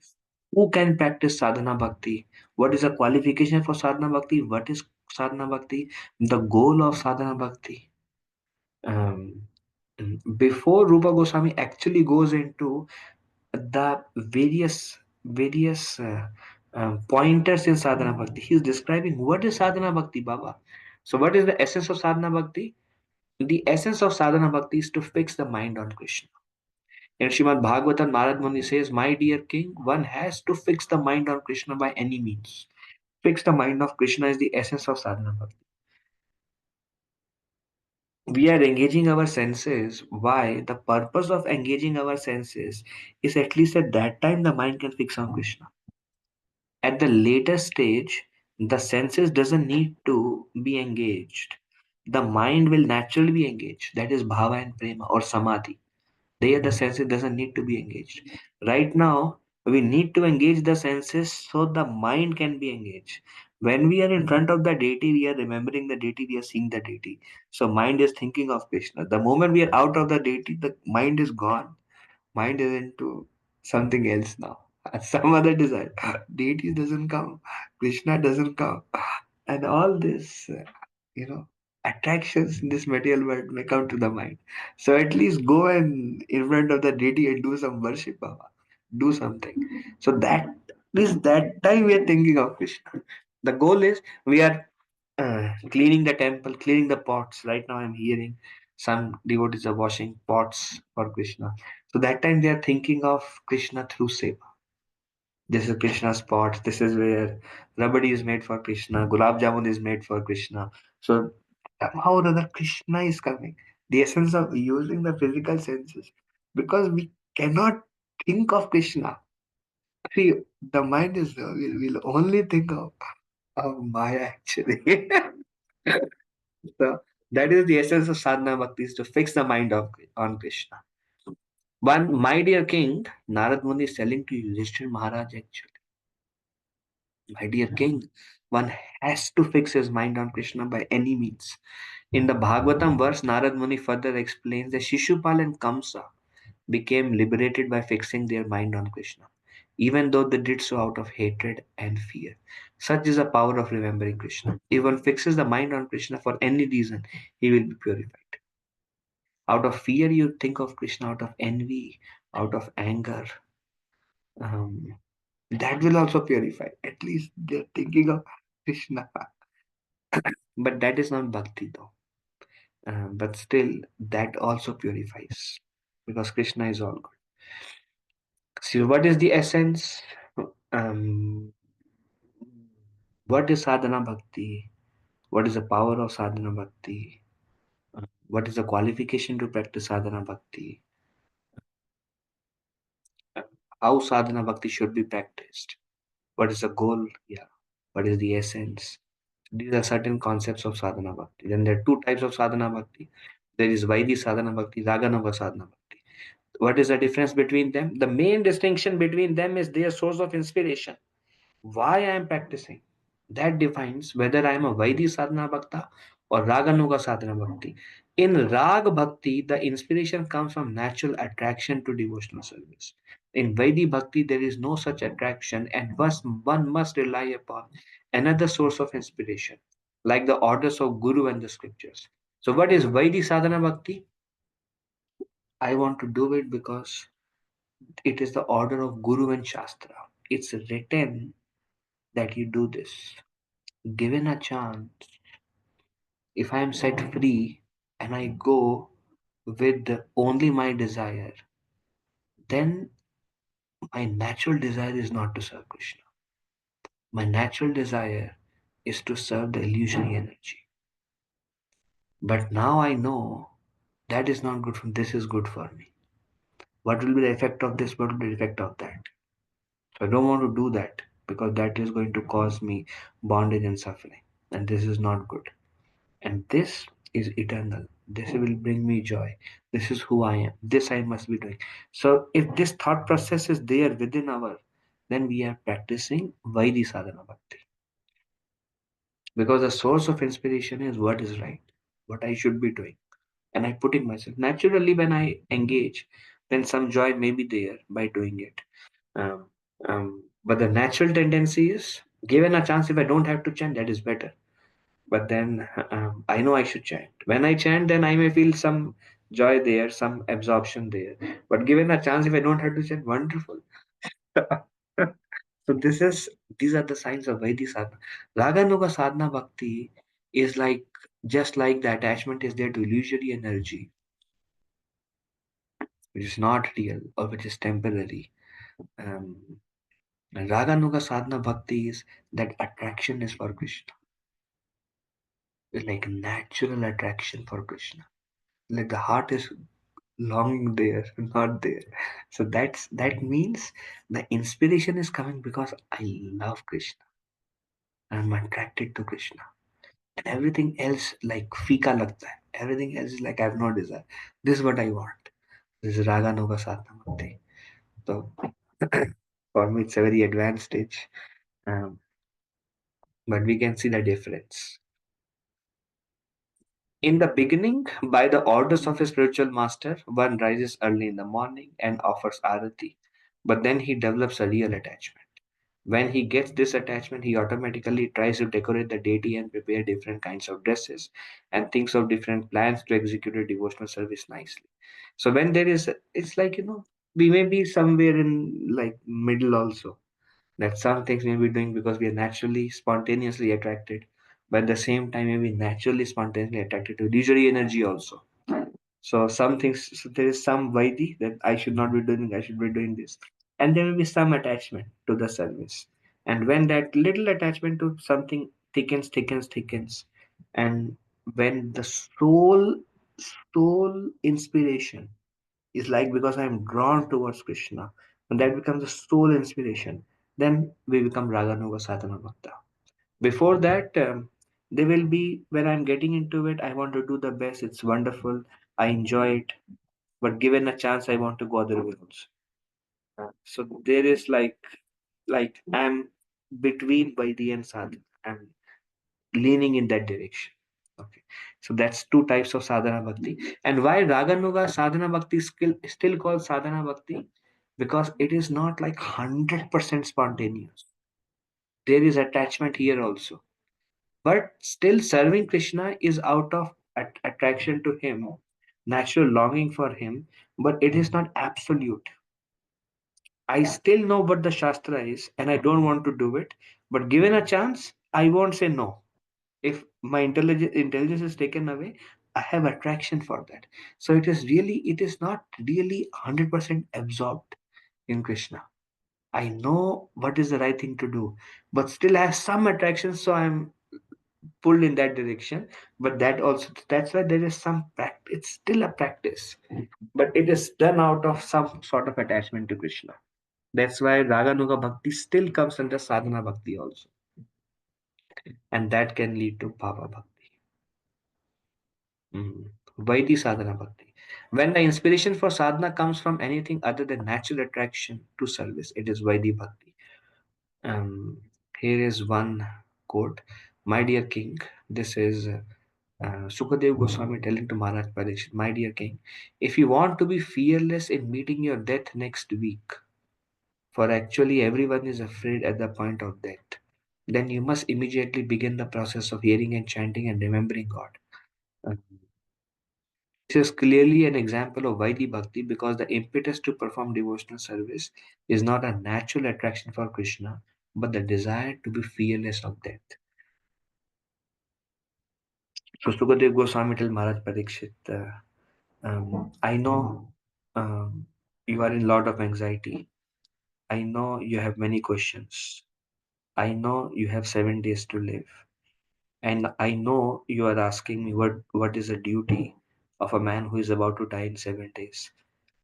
Who can practice sadhana bhakti? What is the qualification for sadhana bhakti? What is sadhana bhakti? The goal of sadhana bhakti. Um, Before Rupa Goswami actually goes into the various pointers in sadhana bhakti, he's describing what is sadhana bhakti, Baba. So, what is the essence of sadhana bhakti? The essence of sadhana bhakti is to fix the mind on Krishna. In Srimad Bhagavatam, Narad Muni says, "My dear king, one has to fix the mind on Krishna by any means." Fix the mind of Krishna is the essence of sadhana bhakti. We are engaging our senses. Why? The purpose of engaging our senses is at least at that time the mind can fix on Krishna. At the later stage, the senses doesn't need to be engaged. The mind will naturally be engaged. That is bhava and prema or samadhi. There the senses doesn't need to be engaged. Right now, we need to engage the senses so the mind can be engaged. When we are in front of the deity, we are remembering the deity, we are seeing the deity. So mind is thinking of Krishna. The moment we are out of the deity, the mind is gone. Mind is into something else now. Some other desire. Deity doesn't come. Krishna doesn't come. And all this, attractions in this material world may come to the mind. So at least go and in front of the deity and do some worship, Baba. Do something. So that is that time we are thinking of Krishna. The goal is we are cleaning the temple, cleaning the pots. Right now, I'm hearing some devotees are washing pots for Krishna. So that time they are thinking of Krishna through seva. This is Krishna's pot. This is where rabadi is made for Krishna. Gulab jamun is made for Krishna. So somehow or other, Krishna is coming. The essence of using the physical senses, because we cannot think of Krishna. See, the mind is will only think of Maya actually. So that is the essence of sadhana bhakti, is to fix the mind on Krishna. One, my dear king, Narad Muni is telling to Yudhishthir Maharaj actually, my dear king, one has to fix his mind on Krishna by any means. In the Bhagavatam verse, Narad Muni further explains that Shishupal and Kamsa became liberated by fixing their mind on Krishna, even though they did so out of hatred and fear. Such is the power of remembering Krishna. If one fixes the mind on Krishna for any reason, he will be purified. Out of fear, you think of Krishna, out of envy, out of anger. Um, that will also purify. At least they're thinking of Krishna. But that is not bhakti though. But still, that also purifies because Krishna is all good. So, what is the essence? Um, what is sadhana bhakti? What is the power of sadhana bhakti? What is the qualification to practice sadhana bhakti? Uh, How sadhana bhakti should be practiced? What is the goal? Yeah. What is the essence? These are certain concepts of sadhana bhakti. Then there are two types of sadhana bhakti. There is Vaidhi sadhana bhakti, Raganuga sadhana bhakti. What is the difference between them? The main distinction between them is their source of inspiration. Why I am practicing. That defines whether I am a Vaidhi sadhana bhakta or Raganuga sadhana bhakti. In Rag bhakti, the inspiration comes from natural attraction to devotional service. In Vaidhi bhakti, there is no such attraction, and one must rely upon another source of inspiration, like the orders of Guru and the scriptures. So, what is Vaidhi sadhana bhakti? I want to do it because it is the order of Guru and Shastra. It's written that you do this. Given a chance, if I am set free and I go with only my desire, then my natural desire is not to serve Krishna. My natural desire is to serve the illusory energy. But now I know that is not good for me, this is good for me. What will be the effect of this? What will be the effect of that? So I don't want to do that because that is going to cause me bondage and suffering. And this is not good. And this is eternal. This will bring me joy. This is who I am. This I must be doing. So if this thought process is there within our, then we are practicing Vaidhi sadhana bhakti. because the source of inspiration is what is right, what I should be doing, and I put in myself. Naturally, when I engage, then some joy may be there by doing it. Um, but the natural tendency is, given a chance, if I don't have to chant, that is better. But then I know I should chant. When I chant, then I may feel some joy there, some absorption there. But given a chance, if I don't have to chant, wonderful. So these are the signs of Vaidhi sadhana. Raganuga sadhana bhakti is like, just like the attachment is there to illusory energy, which is not real or which is temporary. Um, and Raganuga sadhana bhakti is that attraction is for Krishna. It's like natural attraction for Krishna. Like the heart is longing there, not there. So that means the inspiration is coming because I love Krishna. I'm attracted to Krishna. And everything else like fika lagta hai. Everything else is like I have no desire. This is what I want. This is Raga Noga Sadhana Bhakti. So for me, it's a very advanced stage, um, but we can see the difference. In the beginning, by the orders of a spiritual master, one rises early in the morning and offers arati, but then he develops a real attachment. When he gets this attachment, he automatically tries to decorate the deity and prepare different kinds of dresses and thinks of different plans to execute a devotional service nicely. So when there is, it's like, we may be somewhere in like middle also, that some things may be doing because we are naturally, spontaneously attracted, but at the same time, maybe naturally, spontaneously attracted to illusory energy also. So some things, so there is some vaidi that I should not be doing, I should be doing this. And there will be some attachment to the service. And when that little attachment to something thickens, thickens, thickens, and when the soul inspiration is like, because I am drawn towards Krishna, and that becomes the soul inspiration, then we become Raganuga Sadhana Bhakta. Before that, they will be, when I'm getting into it, I want to do the best, it's wonderful, I enjoy it, but given a chance, I want to go other way also. So there is like I'm between Vaidhi and Sadhana. I'm leaning in that direction. Okay. So that's two types of sadhana bhakti. And why Raganuga sadhana bhakti is still called sadhana bhakti? Because it is not like 100% spontaneous. There is attachment here also. But still serving Krishna is out of attraction to him, natural longing for him, but it is not absolute. I still know what the Shastra is and I don't want to do it, but given a chance, I won't say no. If my intelligence is taken away, I have attraction for that. So it is not really 100% absorbed in Krishna. I know what is the right thing to do, but still I have some attraction, so I'm pulled in that direction. But that's why there is some practice. It's still a practice, but it is done out of some sort of attachment to Krishna. That's why Raganuga Bhakti still comes under Sadhana Bhakti also. And that can lead to Bhava Bhakti. Vaidhi Sadhana Bhakti. When the inspiration for sadhana comes from anything other than natural attraction to service, it is Vaidhi Bhakti. Um, Here is one quote. My dear king, this is Sukadev Goswami telling to Maharaj Parikshit, my dear king, if you want to be fearless in meeting your death next week, for actually everyone is afraid at the point of death, then you must immediately begin the process of hearing and chanting and remembering God. Uh, This is clearly an example of Vaidhi Bhakti because the impetus to perform devotional service is not a natural attraction for Krishna, but the desire to be fearless of death. So Sukadev Goswami tells Maharaj Parikshit, I know you are in lot of anxiety. I know you have many questions. I know you have 7 days to live. And I know you are asking me what is the duty of a man who is about to die in 7 days.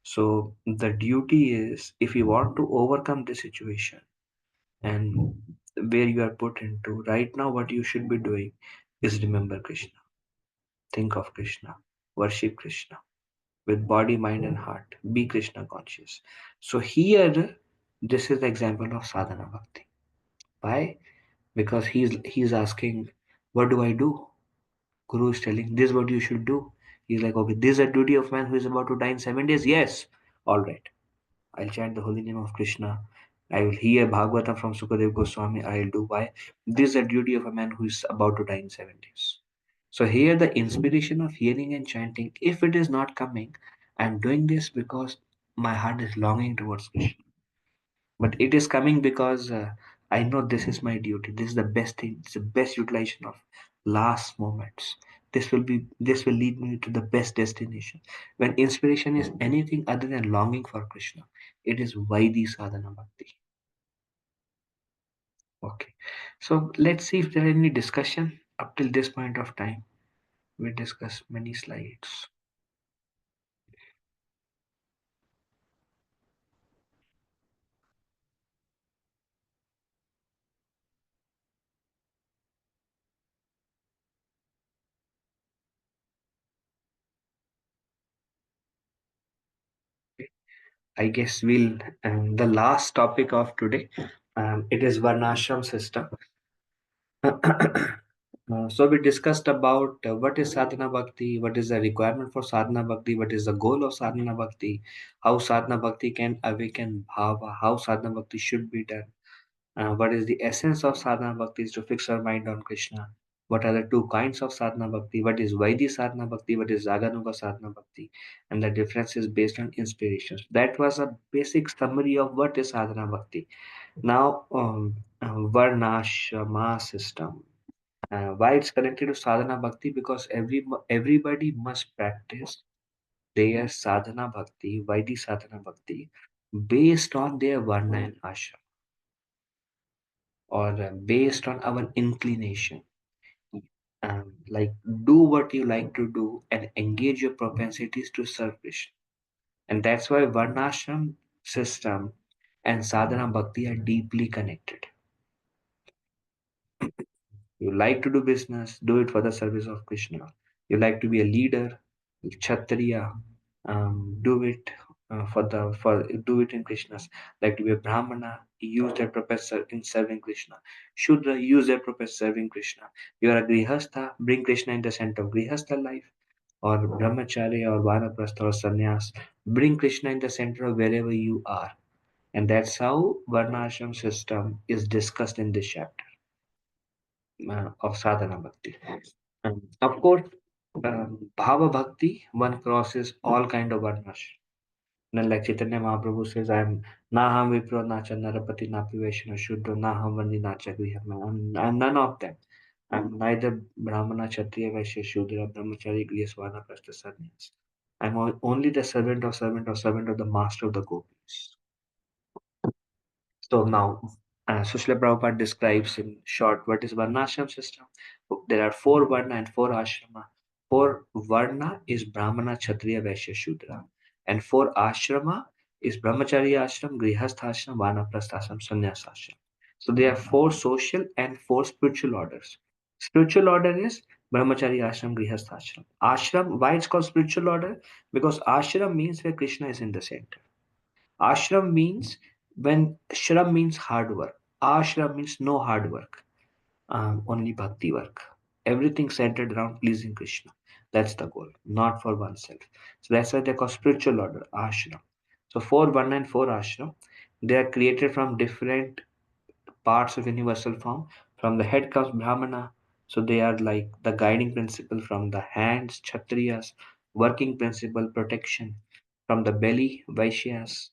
So the duty is, if you want to overcome the situation and where you are put into right now, what you should be doing is remember Krishna, think of Krishna, worship Krishna with body, mind, and heart. Be Krishna conscious. So here, this is the example of sadhana bhakti. Why? Because he's asking, What do I do? Guru is telling this is what you should do. He's like, okay, this is a duty of man who is about to die in 7 days. Yes. All right. I'll chant the holy name of Krishna. I will hear Bhagavatam from Sukadev Goswami. I'll do why. This is a duty of a man who is about to die in 7 days. So here the inspiration of hearing and chanting, if it is not coming, I'm doing this because my heart is longing towards Krishna. But it is coming because I know this is my duty. This is the best thing. It's the best utilization of last moments. This will lead me to the best destination. When inspiration is anything other than longing for Krishna, it is Vaidhi sadhana bhakti. Okay. So let's see if there are any discussion up till this point of time. We discussed many slides. I guess we'll the last topic of today. It is Varnashram system. So we discussed about what is sadhana bhakti, what is the requirement for sadhana bhakti, what is the goal of sadhana bhakti, how sadhana bhakti can awaken bhava, how sadhana bhakti should be done, what is the essence of sadhana bhakti is to fix our mind on Krishna. What are the two kinds of sadhana bhakti? What is Vaidhi sadhana bhakti? What is Raganuga sadhana bhakti? And the difference is based on inspirations. That was a basic summary of what is sadhana bhakti. Now, Varnashrama system. Why it's connected to sadhana bhakti? Because everybody must practice their sadhana bhakti, Vaidhi sadhana bhakti, based on their varna and ashram, or based on our inclination. Like do what you like to do and engage your propensities to serve Krishna. And that's why Varnashram system and sadhana bhakti are deeply connected. You like to do business, do it for the service of Krishna. You like to be a leader, Kshatriya, do it for do it in Krishna's. Like to be a Brahmana, use their professor in serving Krishna. Shudra, use their professor serving Krishna. You are a Grihastha, bring Krishna in the center of Grihastha life. Or Brahmacharya or Vanaprastha or Sannyas, bring Krishna in the center of wherever you are. And that's how Varnashram system is discussed in this chapter of sadhana bhakti. Of course, bhava bhakti, one crosses all kind of varnas. And like Chaitanya Mahaprabhu says, I'm Naham Vipro, Nacha Narapati, Napi Vaishna Shuddha, Naham Vandi, Nacha Grihama. I'm none of them. I'm neither Brahmana, Kshatriya, Vaishya, Shudra, Brahmachari, Grihasvana, Prastha, Sannyas. I'm only the servant of the master of the gopis. So now, Srila Prabhupada describes in short what is Varnashram system. There are four Varna and four Ashrama. Four Varna is Brahmana, Kshatriya, Vaishya, Shudra. And four Ashrama is Brahmacharya Ashram, Grihastha Ashram, Vanaprastha Ashram, Sannyasa Ashram. So there are four social and four spiritual orders. Spiritual order is Brahmacharya Ashram, Grihastha Ashram. Ashram, why it's called spiritual order? Because Ashram means where Krishna is in the center. Ashram means when shram means hard work. Ashram means no hard work, only bhakti work. Everything centered around pleasing Krishna. That's the goal, not for oneself. So that's why they call spiritual order ashram. So four Varna and four ashram, they are created from different parts of universal form. From the head comes Brahmana, so they are like the guiding principle. From the hands, Kshatriyas, working principle, protection. From the belly, Vaishyas,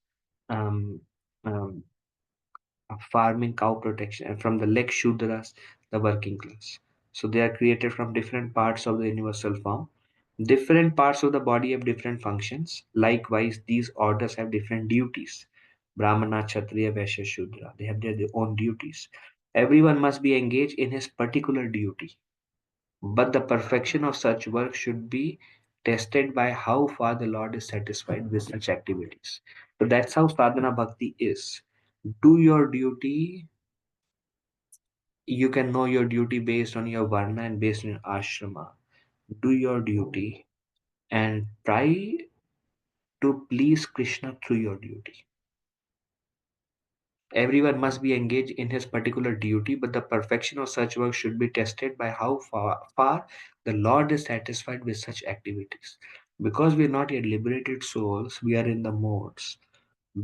um, um, farming, cow protection, and from the leg, Shudras, the working class. So they are created from different parts of the universal form. Different parts of the body have different functions. Likewise, these orders have different duties. Brahmana, Kshatriya, Vaishya, Shudra. They have their own duties. Everyone must be engaged in his particular duty. But the perfection of such work should be tested by how far the Lord is satisfied with such activities. So that's how sadhana bhakti is. Do your duty. You can know your duty based on your varna and based on your ashrama. Do your duty and try to please Krishna through your duty. Everyone must be engaged in his particular duty, but the perfection of such work should be tested by how far the Lord is satisfied with such activities. Because we are not yet liberated souls, we are in the modes.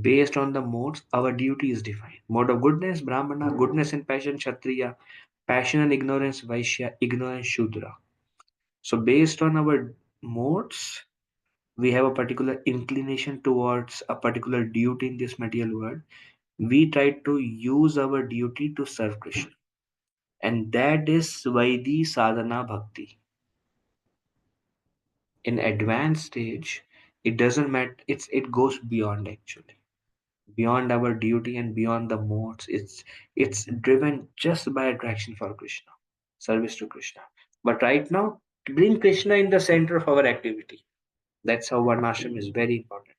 Based on the modes, our duty is defined. Mode of goodness, Brahmana; goodness and passion, Kshatriya; passion and ignorance, Vaishya; ignorance, Shudra. So, based on our modes, we have a particular inclination towards a particular duty in this material world. We try to use our duty to serve Krishna. And that is Vaidhi Sadhana Bhakti. In advanced stage, it doesn't matter, it goes beyond actually. Beyond our duty and beyond the modes. It's driven just by attraction for Krishna, service to Krishna. But right now, bring Krishna in the center of our activity. That's how Varnashram is very important.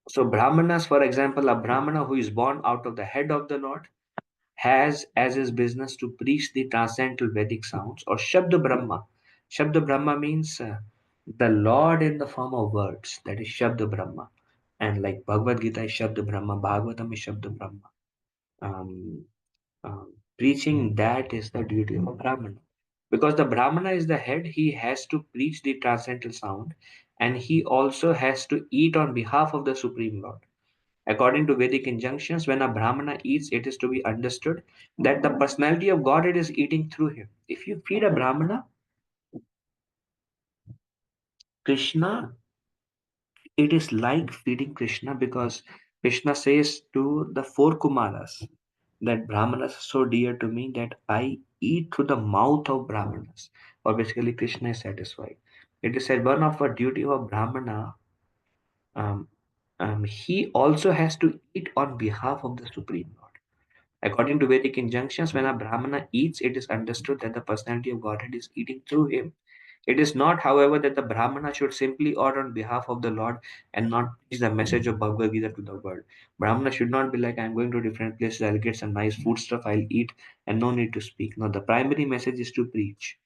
So Brahmanas, for example, a Brahmana who is born out of the head of the Lord has as his business to preach the transcendental Vedic sounds or Shabda Brahma. Shabda Brahma means the Lord in the form of words. That is Shabda Brahma. And like Bhagavad Gita is Shabda Brahma, Bhagavatam is Shabda Brahma. Um, Preaching that is the duty of a Brahmana. Because the Brahmana is the head, he has to preach the transcendental sound and he also has to eat on behalf of the Supreme Lord. According to Vedic injunctions, when a Brahmana eats, it is to be understood that the personality of Godhead is eating through him. If you feed a Brahmana, Krishna, it is like feeding Krishna because Krishna says to the four Kumaras that Brahmanas are so dear to me that I eat through the mouth of Brahmanas. Or basically, Krishna is satisfied. It is said one of a duty of a Brahmana, um, he also has to eat on behalf of the Supreme Lord. According to Vedic injunctions, when a Brahmana eats, it is understood that the personality of Godhead is eating through him. It is not, however, that the Brahmana should simply order on behalf of the Lord and not preach the message of Bhagavad Gita to the world. Brahmana should not be like, I'm going to different places, I'll get some nice food stuff, I'll eat, and no need to speak. No, the primary message is to preach,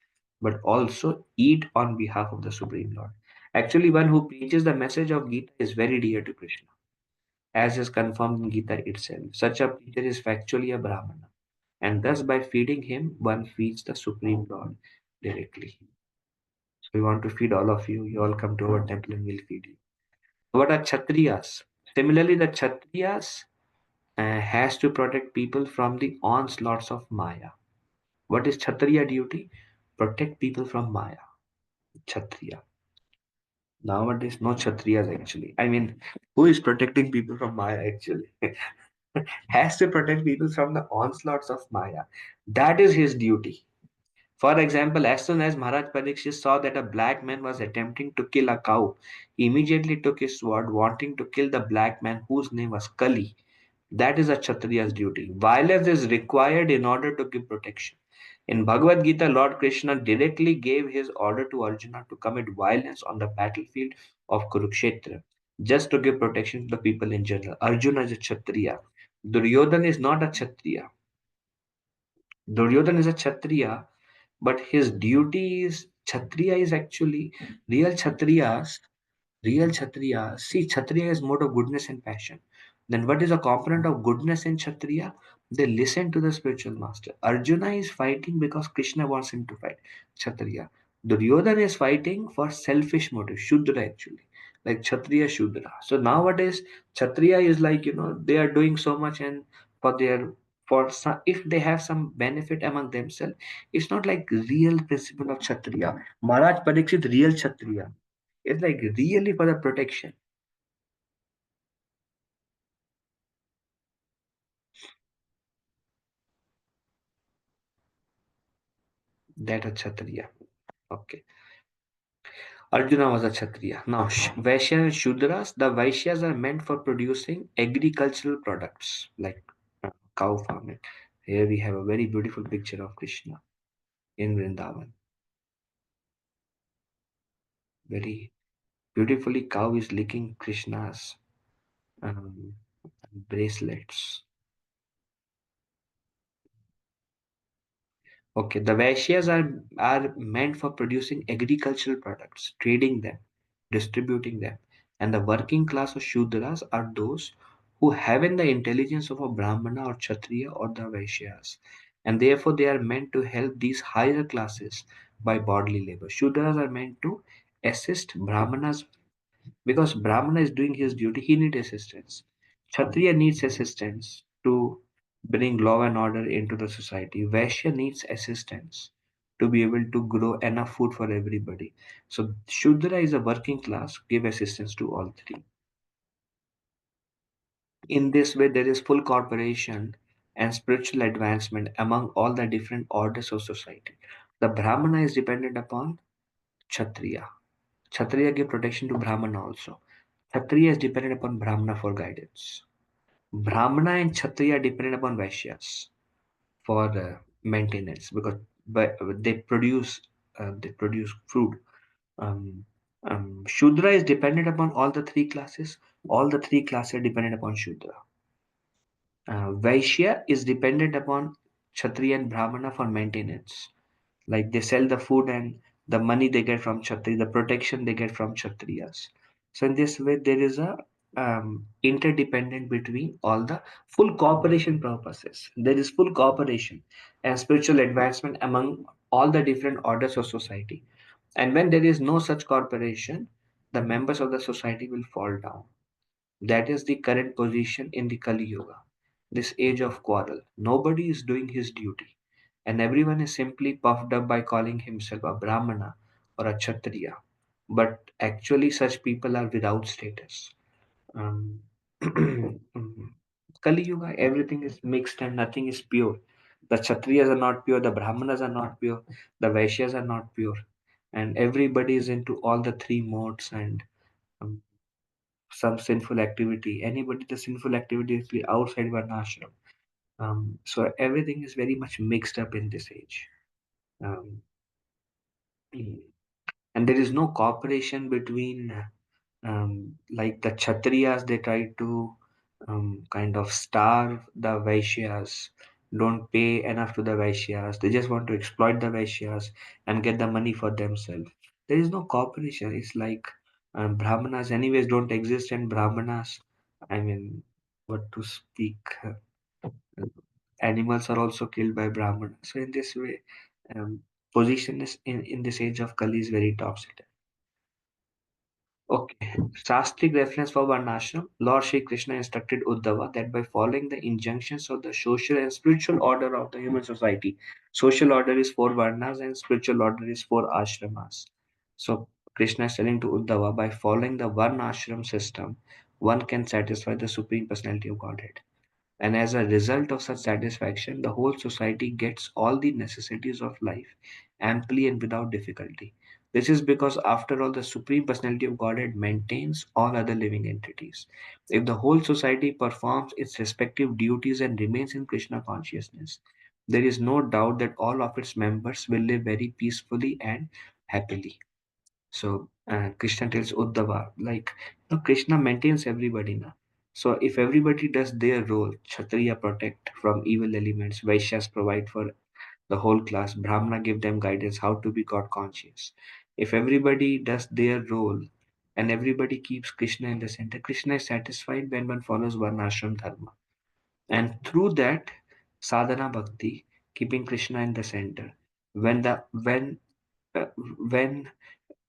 but also eat on behalf of the Supreme Lord. Actually, one who preaches the message of Gita is very dear to Krishna, as is confirmed in Gita itself. Such a preacher is factually a Brahmana, and thus by feeding him, one feeds the Supreme Lord directly. So we want to feed all of you. You all come to our temple and we'll feed you. What are Kshatriyas? Similarly, the Kshatriyas has to protect people from the onslaughts of Maya. What is Kshatriya duty? Protect people from Maya. Kshatriya. Nowadays, no Kshatriyas actually. I mean, who is protecting people from Maya actually? Has to protect people from the onslaughts of Maya. That is his duty. For example, as soon as Maharaj Parikshit saw that a black man was attempting to kill a cow, he immediately took his sword, wanting to kill the black man whose name was Kali. That is a Kshatriya's duty. Violence is required in order to give protection. In Bhagavad Gita, Lord Krishna directly gave his order to Arjuna to commit violence on the battlefield of Kurukshetra, just to give protection to the people in general. Arjuna is a Kshatriya. Duryodhana is not a Kshatriya. Duryodhana is a Kshatriya, but his duty is Kshatriya is actually real Kshatriyas. Real Kshatriya. See, Kshatriya is mode of goodness and passion. Then what is a component of goodness in Kshatriya? They listen to the spiritual master. Arjuna is fighting because Krishna wants him to fight. Kshatriya. Duryodhana is fighting for selfish motive. Shudra actually. Like Kshatriya Shudra. So nowadays, Kshatriya is like, they are doing so much and for their for some, if they have some benefit among themselves, it's not like real principle of Kshatriya. Maharaj Parikshit, real Kshatriya. It's like really for the protection. That a Kshatriya. Okay. Arjuna was a Kshatriya. Now, Vaishya and Shudras, the Vaishyas are meant for producing agricultural products like cow farming. Here we have a very beautiful picture of Krishna in Vrindavan. Very beautifully, cow is licking Krishna's um, bracelets. Okay, the Vaishyas are meant for producing agricultural products, trading them, distributing them. And the working class of Shudras are those who haven't the intelligence of a Brahmana or Kshatriya or the Vaishyas, and therefore they are meant to help these higher classes by bodily labor. Shudras are meant to assist Brahmanas because Brahmana is doing his duty, he needs assistance. Kshatriya needs assistance to bring law and order into the society. Vaishya needs assistance to be able to grow enough food for everybody. So Shudra is a working class, give assistance to all three. In this way, there is full cooperation and spiritual advancement among all the different orders of society. The Brahmana is dependent upon Kshatriya. Kshatriya give protection to Brahmana also. Kshatriya is dependent upon Brahmana for guidance. Brahmana and Kshatriya are dependent upon Vaishyas for maintenance because they produce food. Um, Shudra is dependent upon all the three classes. All the three classes are dependent upon Shudra. Vaishya is dependent upon Kshatriya and Brahmana for maintenance. Like they sell the food and the money they get from Kshatriya, the protection they get from Kshatriyas. So in this way, there is a interdependent between all the full cooperation purposes. There is full cooperation and spiritual advancement among all the different orders of society. And when there is no such cooperation, the members of the society will fall down. That is the current position in the Kali Yuga, this age of quarrel. Nobody is doing his duty, and everyone is simply puffed up by calling himself a Brahmana or a Kshatriya. But actually, such people are without status. Um, Kali Yuga, everything is mixed and nothing is pure. The Kshatriyas are not pure, the Brahmanas are not pure, the Vaishyas are not pure, and everybody is into all the three modes and um, some sinful activity. Anybody the sinful activity is outside Varnashram. So everything is very much mixed up in this age. Um, and there is no cooperation between like the Kshatriyas, they try to kind of starve the Vaishyas, don't pay enough to the Vaishyas. They just want to exploit the Vaishyas and get the money for themselves. There is no cooperation. It's like Brahmanas, anyways, don't exist, and Brahmanas, I mean, what to speak, animals are also killed by Brahmanas. So, in this way, position is in this age of Kali is very topsy. Okay. Shastric reference for Varnashram, Lord Shri Krishna instructed Uddhava that by following the injunctions of the social and spiritual order of the human society, social order is four Varnas and spiritual order is four Ashramas. So Krishna is telling to Uddhava by following the Varna Ashram system, one can satisfy the Supreme Personality of Godhead. And as a result of such satisfaction, the whole society gets all the necessities of life amply and without difficulty. This is because, after all, the Supreme Personality of Godhead maintains all other living entities. If the whole society performs its respective duties and remains in Krishna consciousness, there is no doubt that all of its members will live very peacefully and happily. So Krishna tells Uddhava, like, Krishna maintains everybody now. So if everybody does their role, Kshatriya protect from evil elements, Vaishyas provide for the whole class, Brahmana give them guidance how to be God conscious. If everybody does their role and everybody keeps Krishna in the center, Krishna is satisfied when one follows Varnashram Dharma. And through that, sadhana bhakti, keeping Krishna in the center. When the uh, when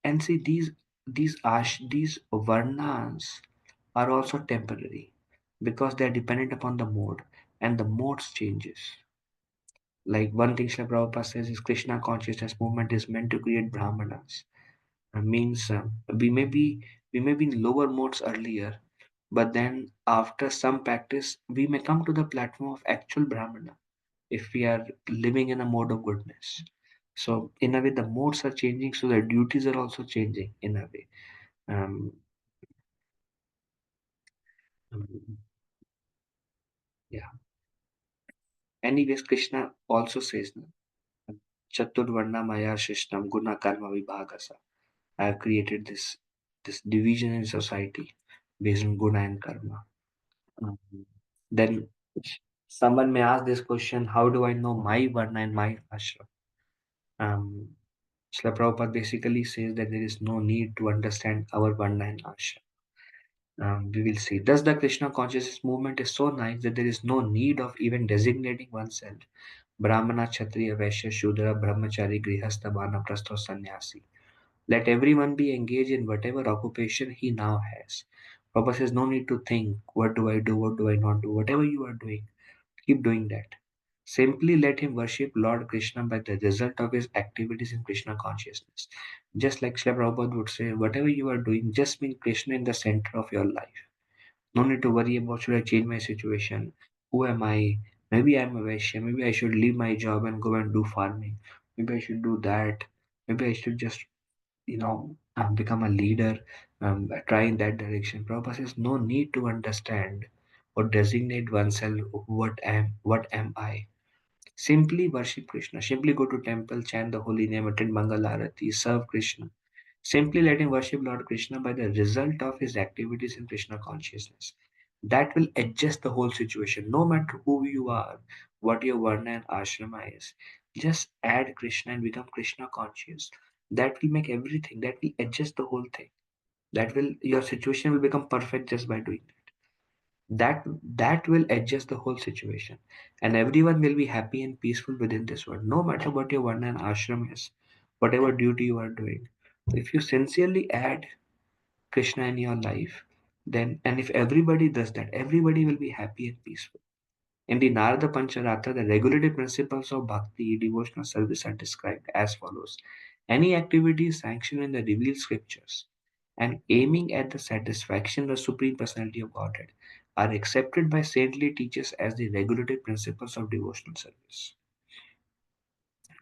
and see these varnas are also temporary because they are dependent upon the mode and the modes changes. Like one thing Srila Prabhupada says is Krishna consciousness movement is meant to create brahmanas. Means we may be in lower modes earlier, but then after some practice we may come to the platform of actual brahmana if we are living in a mode of goodness. So in a way the modes are changing, so the duties are also changing in a way. Um, um, yeah. Anyways, Krishna also says, Chaturvarna Maya Shishtam Guna Karma Vibhagasa. I have created this division in society based on guna and karma. Um, then someone may ask this question: how do I know my varna and my ashram? Um, Srila Prabhupada basically says that there is no need to understand our varna and ashram. We will see. Thus, the Krishna consciousness movement is so nice that there is no need of even designating oneself Brahmana, Kshatriya, Vaishya, Shudra, Brahmachari, Grihastha, Vanaprastha, Sannyasi. Let everyone be engaged in whatever occupation he now has. Prabhupada says, no need to think, what do I do, what do I not do? Whatever you are doing, keep doing that. Simply let him worship Lord Krishna by the result of his activities in Krishna consciousness. Just like Srila Prabhupada would say, whatever you are doing, just make Krishna in the center of your life. No need to worry about should I change my situation? Who am I? Maybe I'm a Vaishya. Maybe I should leave my job and go and do farming. Maybe I should do that. Maybe I should just, become a leader, try in that direction. Prabhupada says no need to understand or designate oneself what am I. Simply worship Krishna. Simply go to temple, chant the holy name, attend Mangal Arati, serve Krishna. Simply let him worship Lord Krishna by the result of his activities in Krishna consciousness. That will adjust the whole situation. No matter who you are, what your varna and ashrama is, just add Krishna and become Krishna conscious. That will make everything, that will adjust the whole thing. That will, your situation will become perfect just by doing that. That will adjust the whole situation. And everyone will be happy and peaceful within this world. No matter what your varna and ashram is, whatever duty you are doing. If you sincerely add Krishna in your life, then, and if everybody does that, everybody will be happy and peaceful. In the Narada Pancharatra, the regulative principles of bhakti, devotional service, are described as follows. Any activity sanctioned in the revealed scriptures and aiming at the satisfaction of the Supreme Personality of Godhead are accepted by saintly teachers as the regulative principles of devotional service.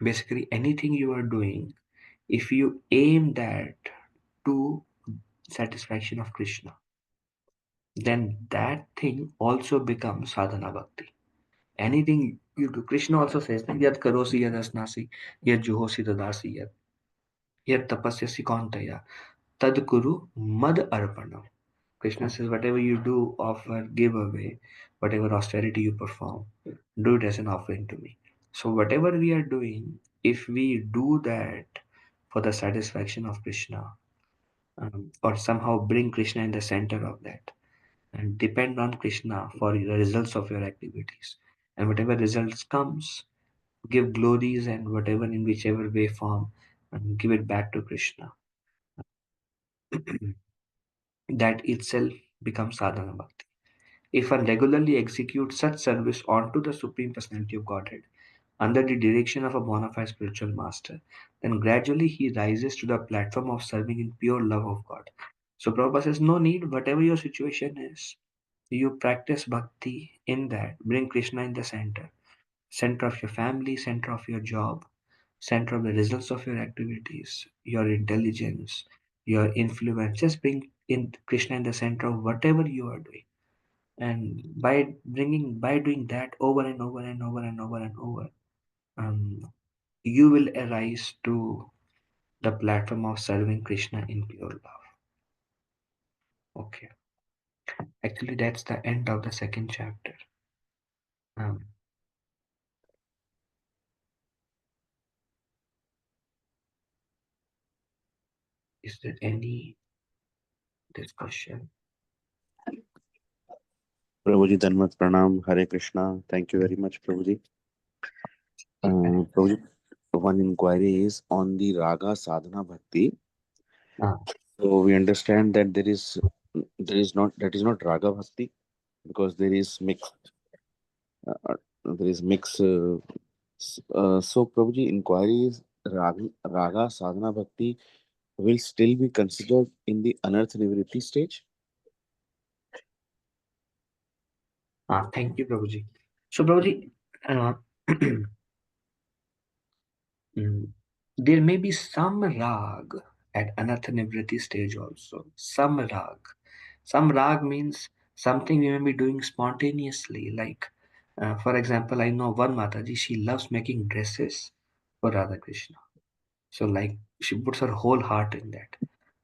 Basically, anything you are doing, if you aim that to satisfaction of Krishna, then that thing also becomes sadhana bhakti. Anything you do, Krishna also says that yad karosi yad asnasi, yad juhosi tadasi, yad tapasyasi kauntaya, tad kuru mad arpanam. Krishna says, whatever you do, offer, give away, whatever austerity you perform, do it as an offering to me. So, whatever we are doing, if we do that for the satisfaction of Krishna, or somehow bring Krishna in the center of that, and depend on Krishna for the results of your activities. And whatever results comes, give glories and whatever in whichever way form, and give it back to Krishna. That itself becomes sadhana bhakti. If one regularly executes such service onto the Supreme Personality of Godhead under the direction of a bona fide spiritual master, then gradually he rises to the platform of serving in pure love of God. So Prabhupada says, no need, whatever your situation is, you practice bhakti in that. Bring Krishna in the center. Center of your family, center of your job, center of the results of your activities, your intelligence, your influence. Just bring in Krishna in the center of whatever you are doing. And by doing that over and over and over and over and over, um, you will arise to the platform of serving Krishna in pure love. Okay. Actually, that's the end of the second chapter. Um, is there any discussion? Prabhuji Dhanmat Pranam, Hare Krishna. Thank you very much, Prabhuji. Prabhuji, one inquiry is on the Raga Sadhana Bhakti. Ah, So we understand that there is not Raga Bhakti because there is mix. So Prabhuji, inquiry is Raga Sadhana Bhakti will still be considered in the Anartha Nivritti stage? Thank you, Prabhuji. So, Prabhuji, uh, there may be some rag at Anartha stage also. Some rag. Some rag means something we may be doing spontaneously. Like, for example, I know one Mataji, she loves making dresses for Radha Krishna. So, like, she puts her whole heart in that.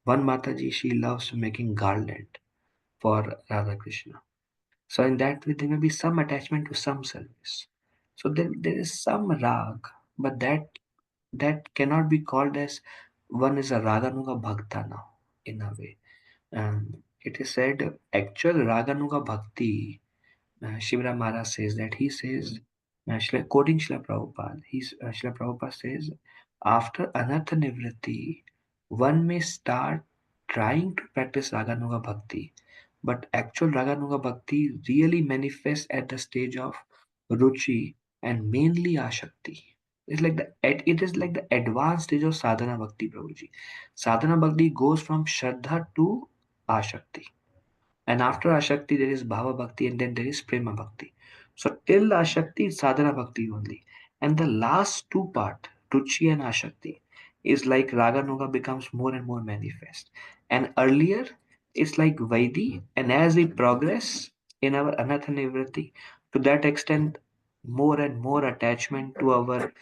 One Mataji, she loves making garland for Radha Krishna. So in that way, there may be some attachment to some service. So there is some rag, but that cannot be called as one is a raganuga bhakta now, in a way. it is said actual Raganuga Bhakti. Shivram Maharaj says that he says, quoting Srila Prabhupada, Srila Prabhupada says, after Anartha Nivritti, one may start trying to practice Raganuga Bhakti, but actual Raganuga Bhakti really manifests at the stage of Ruchi and mainly Ashakti. It is like the advanced stage of Sadhana Bhakti, Prabhuji. Sadhana Bhakti goes from Shraddha to Ashakti. And after Ashakti, there is Bhava Bhakti and then there is Prema Bhakti. So till Ashakti, it's Sadhana Bhakti only. And the last two part, Ruchi and Ashakti, is like Raga Nuga becomes more and more manifest. And earlier, it's like Vaidi. And as we progress in our Anatha Nivritti, to that extent, more and more attachment to our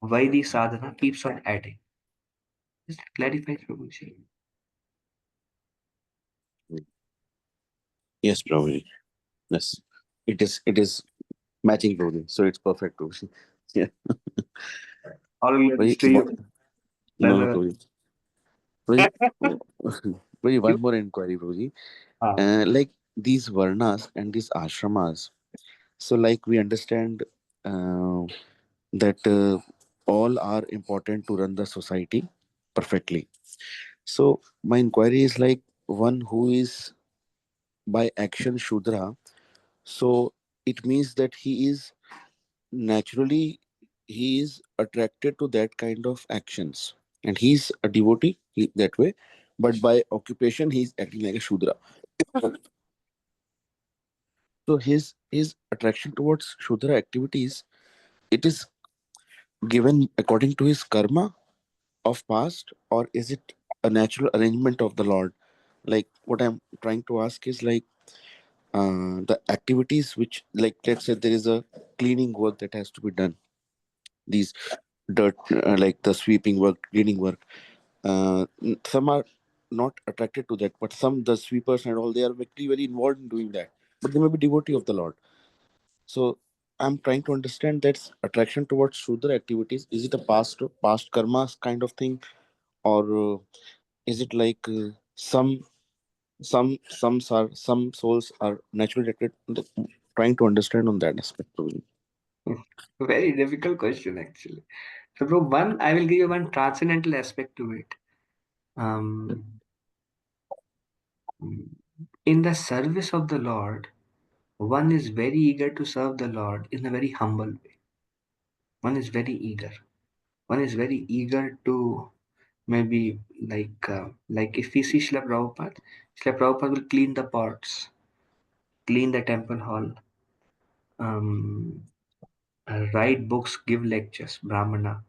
Vaidi sadhana keeps on adding. Just clarify, Prabhuji. Yes, Prabhuji. Yes. It is matching Prabhuji. So it's perfect, Prabhuji. Yeah. All glories Very, to you. no, no, Prabhuji. Prabhuji, Prabhuji, one more inquiry, Prabhuji. Ah, Like these varnas and these ashramas. So, like we understand uh, that all are important to run the society perfectly. So, my inquiry is like one who is by action Shudra. So, it means that he is naturally he is attracted to that kind of actions, and he's a devotee that way. But by occupation, he's acting like a Shudra. So, his attraction towards Shudra activities, it is given according to his karma of past, or is it a natural arrangement of the Lord? Like what I'm trying to ask is like the activities which, like, let's say there is a cleaning work that has to be done, these dirt, like the sweeping work, cleaning work, some are not attracted to that, but some, the sweepers and all, they are very very involved in doing that, but they may be devotee of the Lord. So I'm trying to understand that attraction towards Shudra activities, is it a past karmas kind of thing, or is it like some souls are naturally attracted? Trying to understand on that aspect only. very difficult question actually. So, bro, one, I will give you one transcendental aspect to it. Um, in the service of the Lord, one is very eager to serve the Lord in a very humble way. One is very eager. One is very eager to maybe like if we see Srila Prabhupada will clean the pots, clean the temple hall, um, write books, give lectures, Brahmana,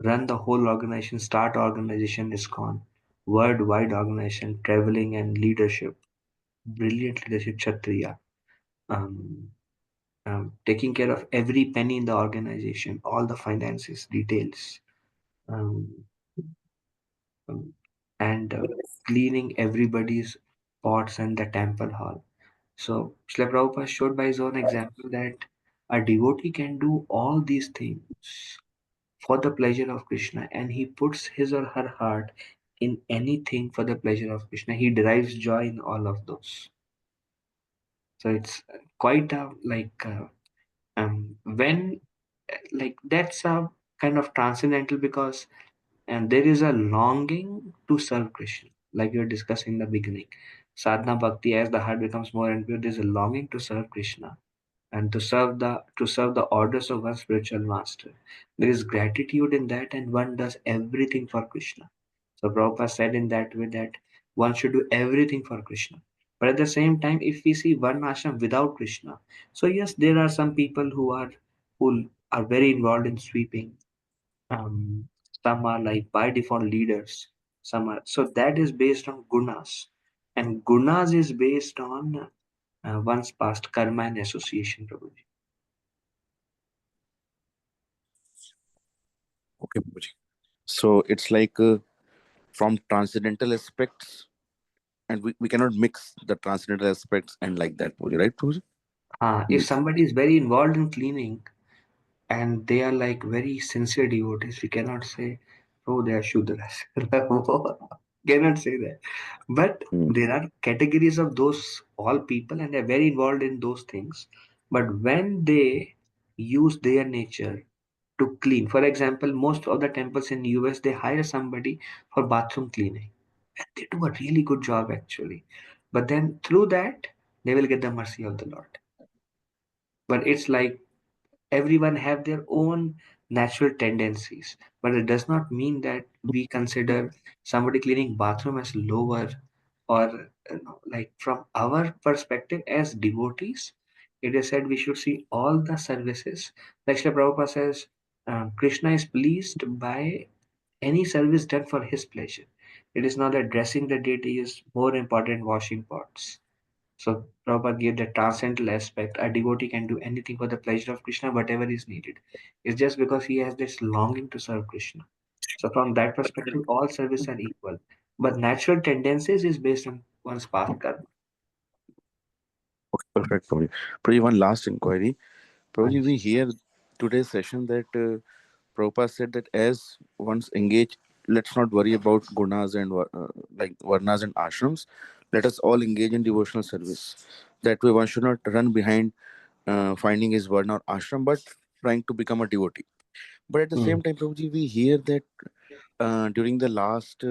run the whole organization, start organization ISKCON, worldwide organization, traveling and leadership, brilliant leadership, Kshatriya, um, taking care of every penny in the organization, all the finances, details, um, um, and cleaning everybody's pots and the temple hall. So, Srila Prabhupada showed by his own example that a devotee can do all these things for the pleasure of Krishna, and he puts his or her heart in anything for the pleasure of Krishna. He derives joy in all of those. So it's quite a when like that's a kind of transcendental because and there is a longing to serve Krishna, like we were discussing in the beginning. Sadhana bhakti, as the heart becomes more and pure, there's a longing to serve Krishna and to serve the orders of one spiritual master. There is gratitude in that, and one does everything for Krishna. So Prabhupada said in that way that one should do everything for Krishna. But at the same time, if we see one ashram without Krishna, so yes, there are some people who are very involved in sweeping. Um, some are like by default leaders. Some are so that is based on gunas, and gunas is based on one's past karma and association. Prabhuji. Okay, Babaji. So it's like from transcendental aspects, and we cannot mix the transcendental aspects and like that, Babaji, right, Babaji? If Mm. somebody is very involved in cleaning and they are like very sincere devotees, we cannot say, oh, they are Shudras. cannot say that. But Mm. there are categories of those all people, and they're very involved in those things. But when they use their nature to clean, for example, most of the temples in US they hire somebody for bathroom cleaning, and they do a really good job actually. But then through that, they will get the mercy of the Lord. But it's like everyone have their own natural tendencies, but it does not mean that we consider somebody cleaning bathroom as lower, or like from our perspective as devotees, it is said we should see all the services. Like Srila Prabhupada says, Krishna is pleased by any service done for his pleasure. It is not that dressing the deity is more important than washing pots. So Prabhupada gave the transcendental aspect. A devotee can do anything for the pleasure of Krishna, whatever is needed. It's just because he has this longing to serve Krishna. So from that perspective, all services are equal. But natural tendencies is based on one's past karma. Okay, perfect, Prabhuji. Prabhuji, one last inquiry. Prabhuji, we Yes. hear today's session that Prabhupada said that as one's engaged, let's not worry about gunas and like varnas and ashrams. Let us all engage in devotional service. That way, one should not run behind finding his varna or ashram, but trying to become a devotee. But at the Hmm. same time, Prabhuji, we hear that during the last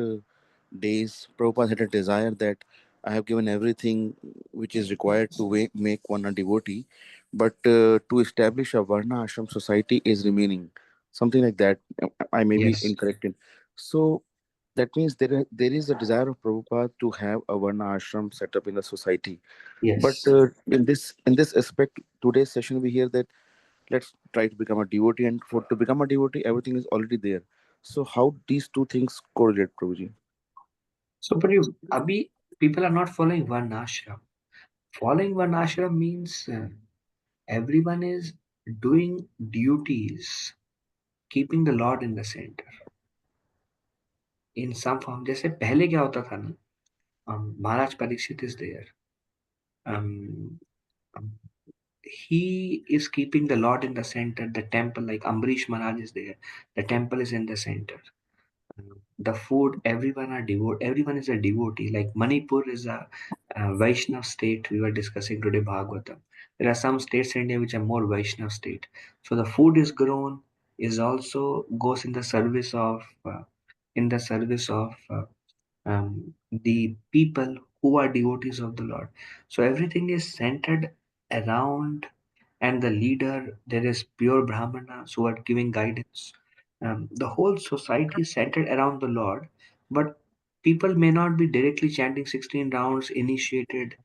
days, Prabhupada had a desire that I have given everything which is required to make one a devotee, but to establish a Varna Ashram society is remaining. Something like that. I may be Yes. incorrect in. So that means there is a desire of Prabhupada to have a Varna Ashram set up in the society. But Yes. in this aspect, today's session we hear that let's try to become a devotee, and for to become a devotee everything is already there. So how these two things correlate, Prabhuji? So, but you, Abhi, people are not following one ashram. Following one ashram means everyone is doing duties, keeping the Lord in the center in some form. जैसे पहले क्या होता था ना, Maharaj Parikshit is there. Um, um, he is keeping the Lord in the center. The temple, like Ambarish Maharaj is there. The temple is in the center. The food, everyone are devote. Everyone is a devotee. Like Manipur is a Vaishnav state. We were discussing today Bhagavatam. There are some states in India which are more Vaishnav state. So the food is grown, is also goes in the service of the people who are devotees of the Lord. So everything is centered around, and the leader, there is pure Brahmanas who are giving guidance. The whole society is centered around the Lord, but people may not be directly chanting 16 rounds initiated,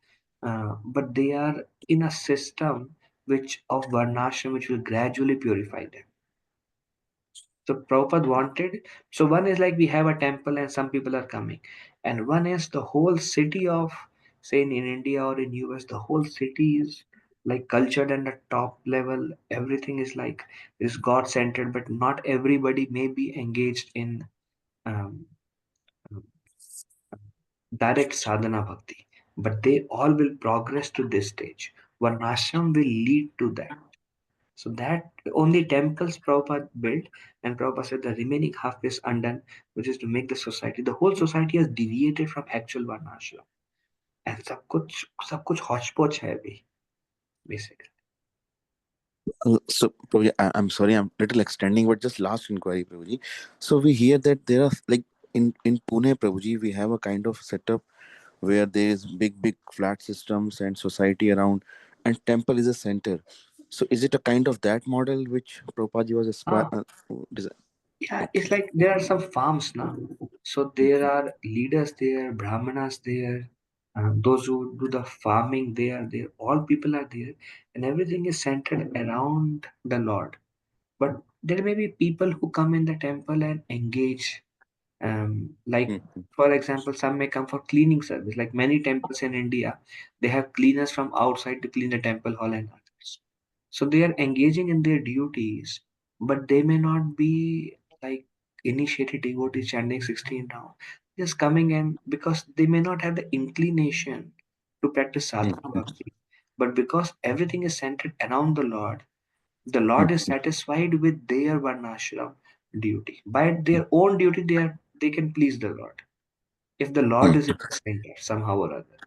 but they are in a system which of Varnashram which will gradually purify them. So Prabhupada wanted, so one is like we have a temple and some people are coming. And one is the whole city of, say in India or in US, the whole city is like cultured and the top level. Everything is like is God centered, but not everybody may be engaged in um, direct sadhana bhakti. But they all will progress to this stage. One ashram will lead to that. So that only temples Prabhupada built, and Prabhupada said the remaining half is undone, which is to make the society. The whole society has deviated from actual varnashram, and सब कुछ hodgepodge है अभी basically. So Prabhuji, I'm sorry, I'm little extending, but just last inquiry, Prabhuji. So we hear that there are like in Pune, Prabhuji, we have a kind of setup where there is big flat systems and society around, and temple is a center. So is it a kind of that model which Prabhupada was Ah, yeah, it's okay. like there are some farms now. So there are leaders there, brahmanas there, those who do the farming, they are there. All people are there, and everything is centered around the Lord. But there may be people who come in the temple and engage. Like, Mhm. for example, some may come for cleaning service. Like many temples in India, they have cleaners from outside to clean the temple hall and others. So they are engaging in their duties, but they may not be like initiated devotees chanting 16 now. Just coming in because they may not have the inclination to practice sadhana Mhm. bhakti. But because everything is centered around the Lord is Mhm. satisfied with their varnashram duty. By their own duty, they can please the Lord. if the Lord Hmm. is in the center somehow or other.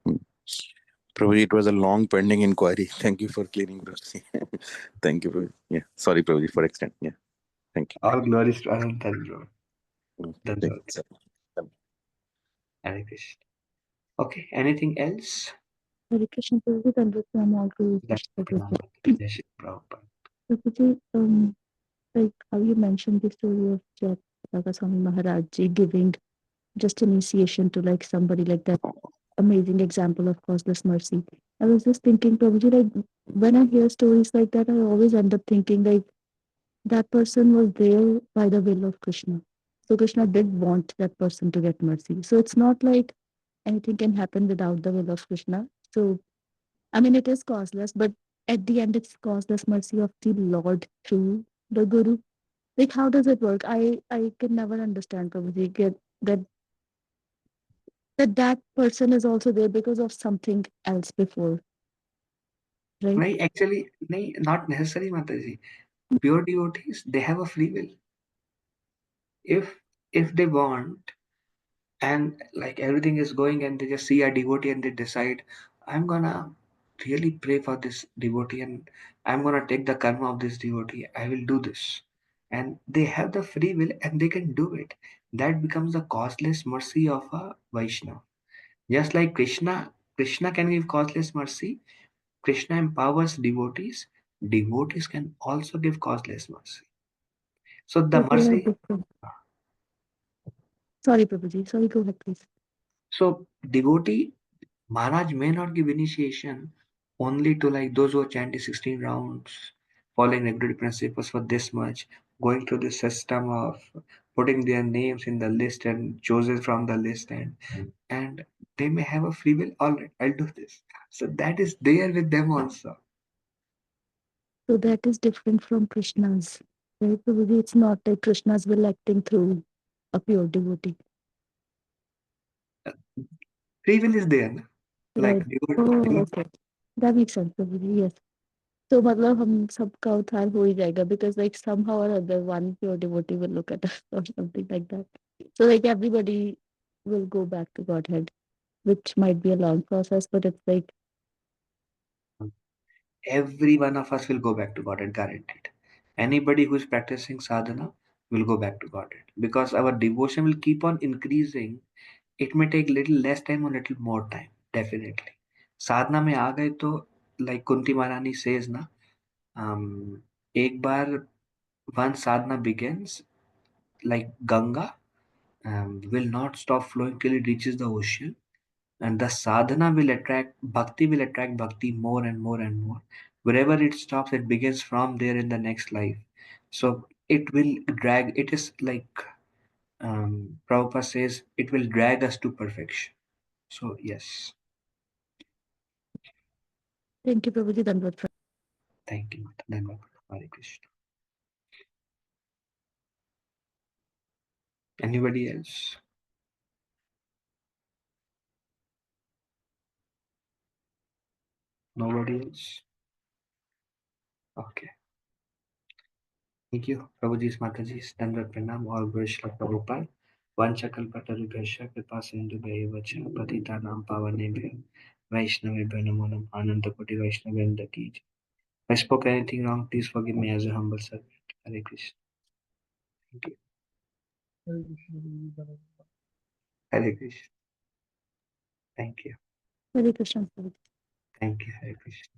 Hmm. Prabhuji, it was a long pending inquiry. Thank you for clearing, Prabhuji. Thank you, Prabhuji. Yeah. Sorry, Prabhuji, for extent. Yeah. Thank you. All glories to Anantan, bro. Thank Dandavats. you. Sir. Hare Krishna. Okay, anything else? Hare Krishna Prabhuji, Dandavat Pranam to Krishna Pranam. Prabhuji. Jai Shri Prabhupada. Prabhuji, like how you mentioned the story of Jaya Swami Maharaj ji giving just initiation to like somebody like that amazing example of causeless mercy. I was just thinking, Prabhuji, like when I hear stories like that, I always end up thinking like that person was there by the will of Krishna. So Krishna did want that person to get mercy. So it's not like anything can happen without the will of Krishna. So I mean, it is causeless, but at the end, it's causeless mercy of the Lord through the Guru. Like, how does it work? I can never understand, Prabhuji, that that person is also there because of something else before, right? Nahi, actually, nahi, not necessary, Mataji. Pure devotees, they have a free will. If they want, and like everything is going and they just see a devotee and they decide, I'm gonna really pray for this devotee and I'm gonna take the karma of this devotee, I will do this, and they have the free will and they can do it. That becomes the causeless mercy of a Vaishnava. Just like Krishna can give causeless mercy. Krishna empowers devotees. Devotees can also give causeless mercy. So the So they are mercy. different. Sorry, Prabhuji. Sorry, go ahead, please. So devotee Maharaj may not give initiation only to like those who are chanting 16 rounds, following regulatory principles for this much, going through the system of putting their names in the list and chosen from the list, and they may have a free will. All right, I'll do this. So that is there with them also. So that is different from Krishna's, right, Prabhuji? It's not like Krishna's will acting through a pure devotee, Free will is there, na? right? Like Oh, okay. That makes sense, Prabhuji. Yes. तो मतलब हम सबका उद्धार हो ही जाएगा because like somehow or other one pure devotee will look at us or something like that. So like everybody will go back to Godhead, which might be a long process, but it's like every one of us will go back to Godhead, guaranteed. Anybody who is practicing sadhana will go back to Godhead because our devotion will keep on increasing. It may take little less time or little more time, definitely. साधना में आ गए तो like Kunti Maharani says ना, एक बार once sadhana begins, like Ganga will not stop flowing till it reaches the ocean, and the sadhana will attract bhakti more and more and more. Wherever it stops, it begins from there in the next life. So it will drag. It is like Prabhupada says, it will drag us to perfection. So yes, thank you, Prabhuji Dandavat. thank you, Mata. Dhanyavad. Hare Krishna. Anybody else? Nobody else? Okay. Thank you, Prabhuji's Mataji's Dandar Pranam, all Vrishla Prabhupada. Vanchakalpatarubhasha Kripa Sindhubhaya Vacha Patitanam Pavanebhyo Vaishnavebhyo Namo Namo Ananta Koti Vaishnavendra Ki Jai. If I spoke anything wrong, please forgive me as a humble servant. Hare Krishna. Thank you. Hare Krishna. Thank you. Hare Krishna, Prabhuji. Thank you, Hare Krishna.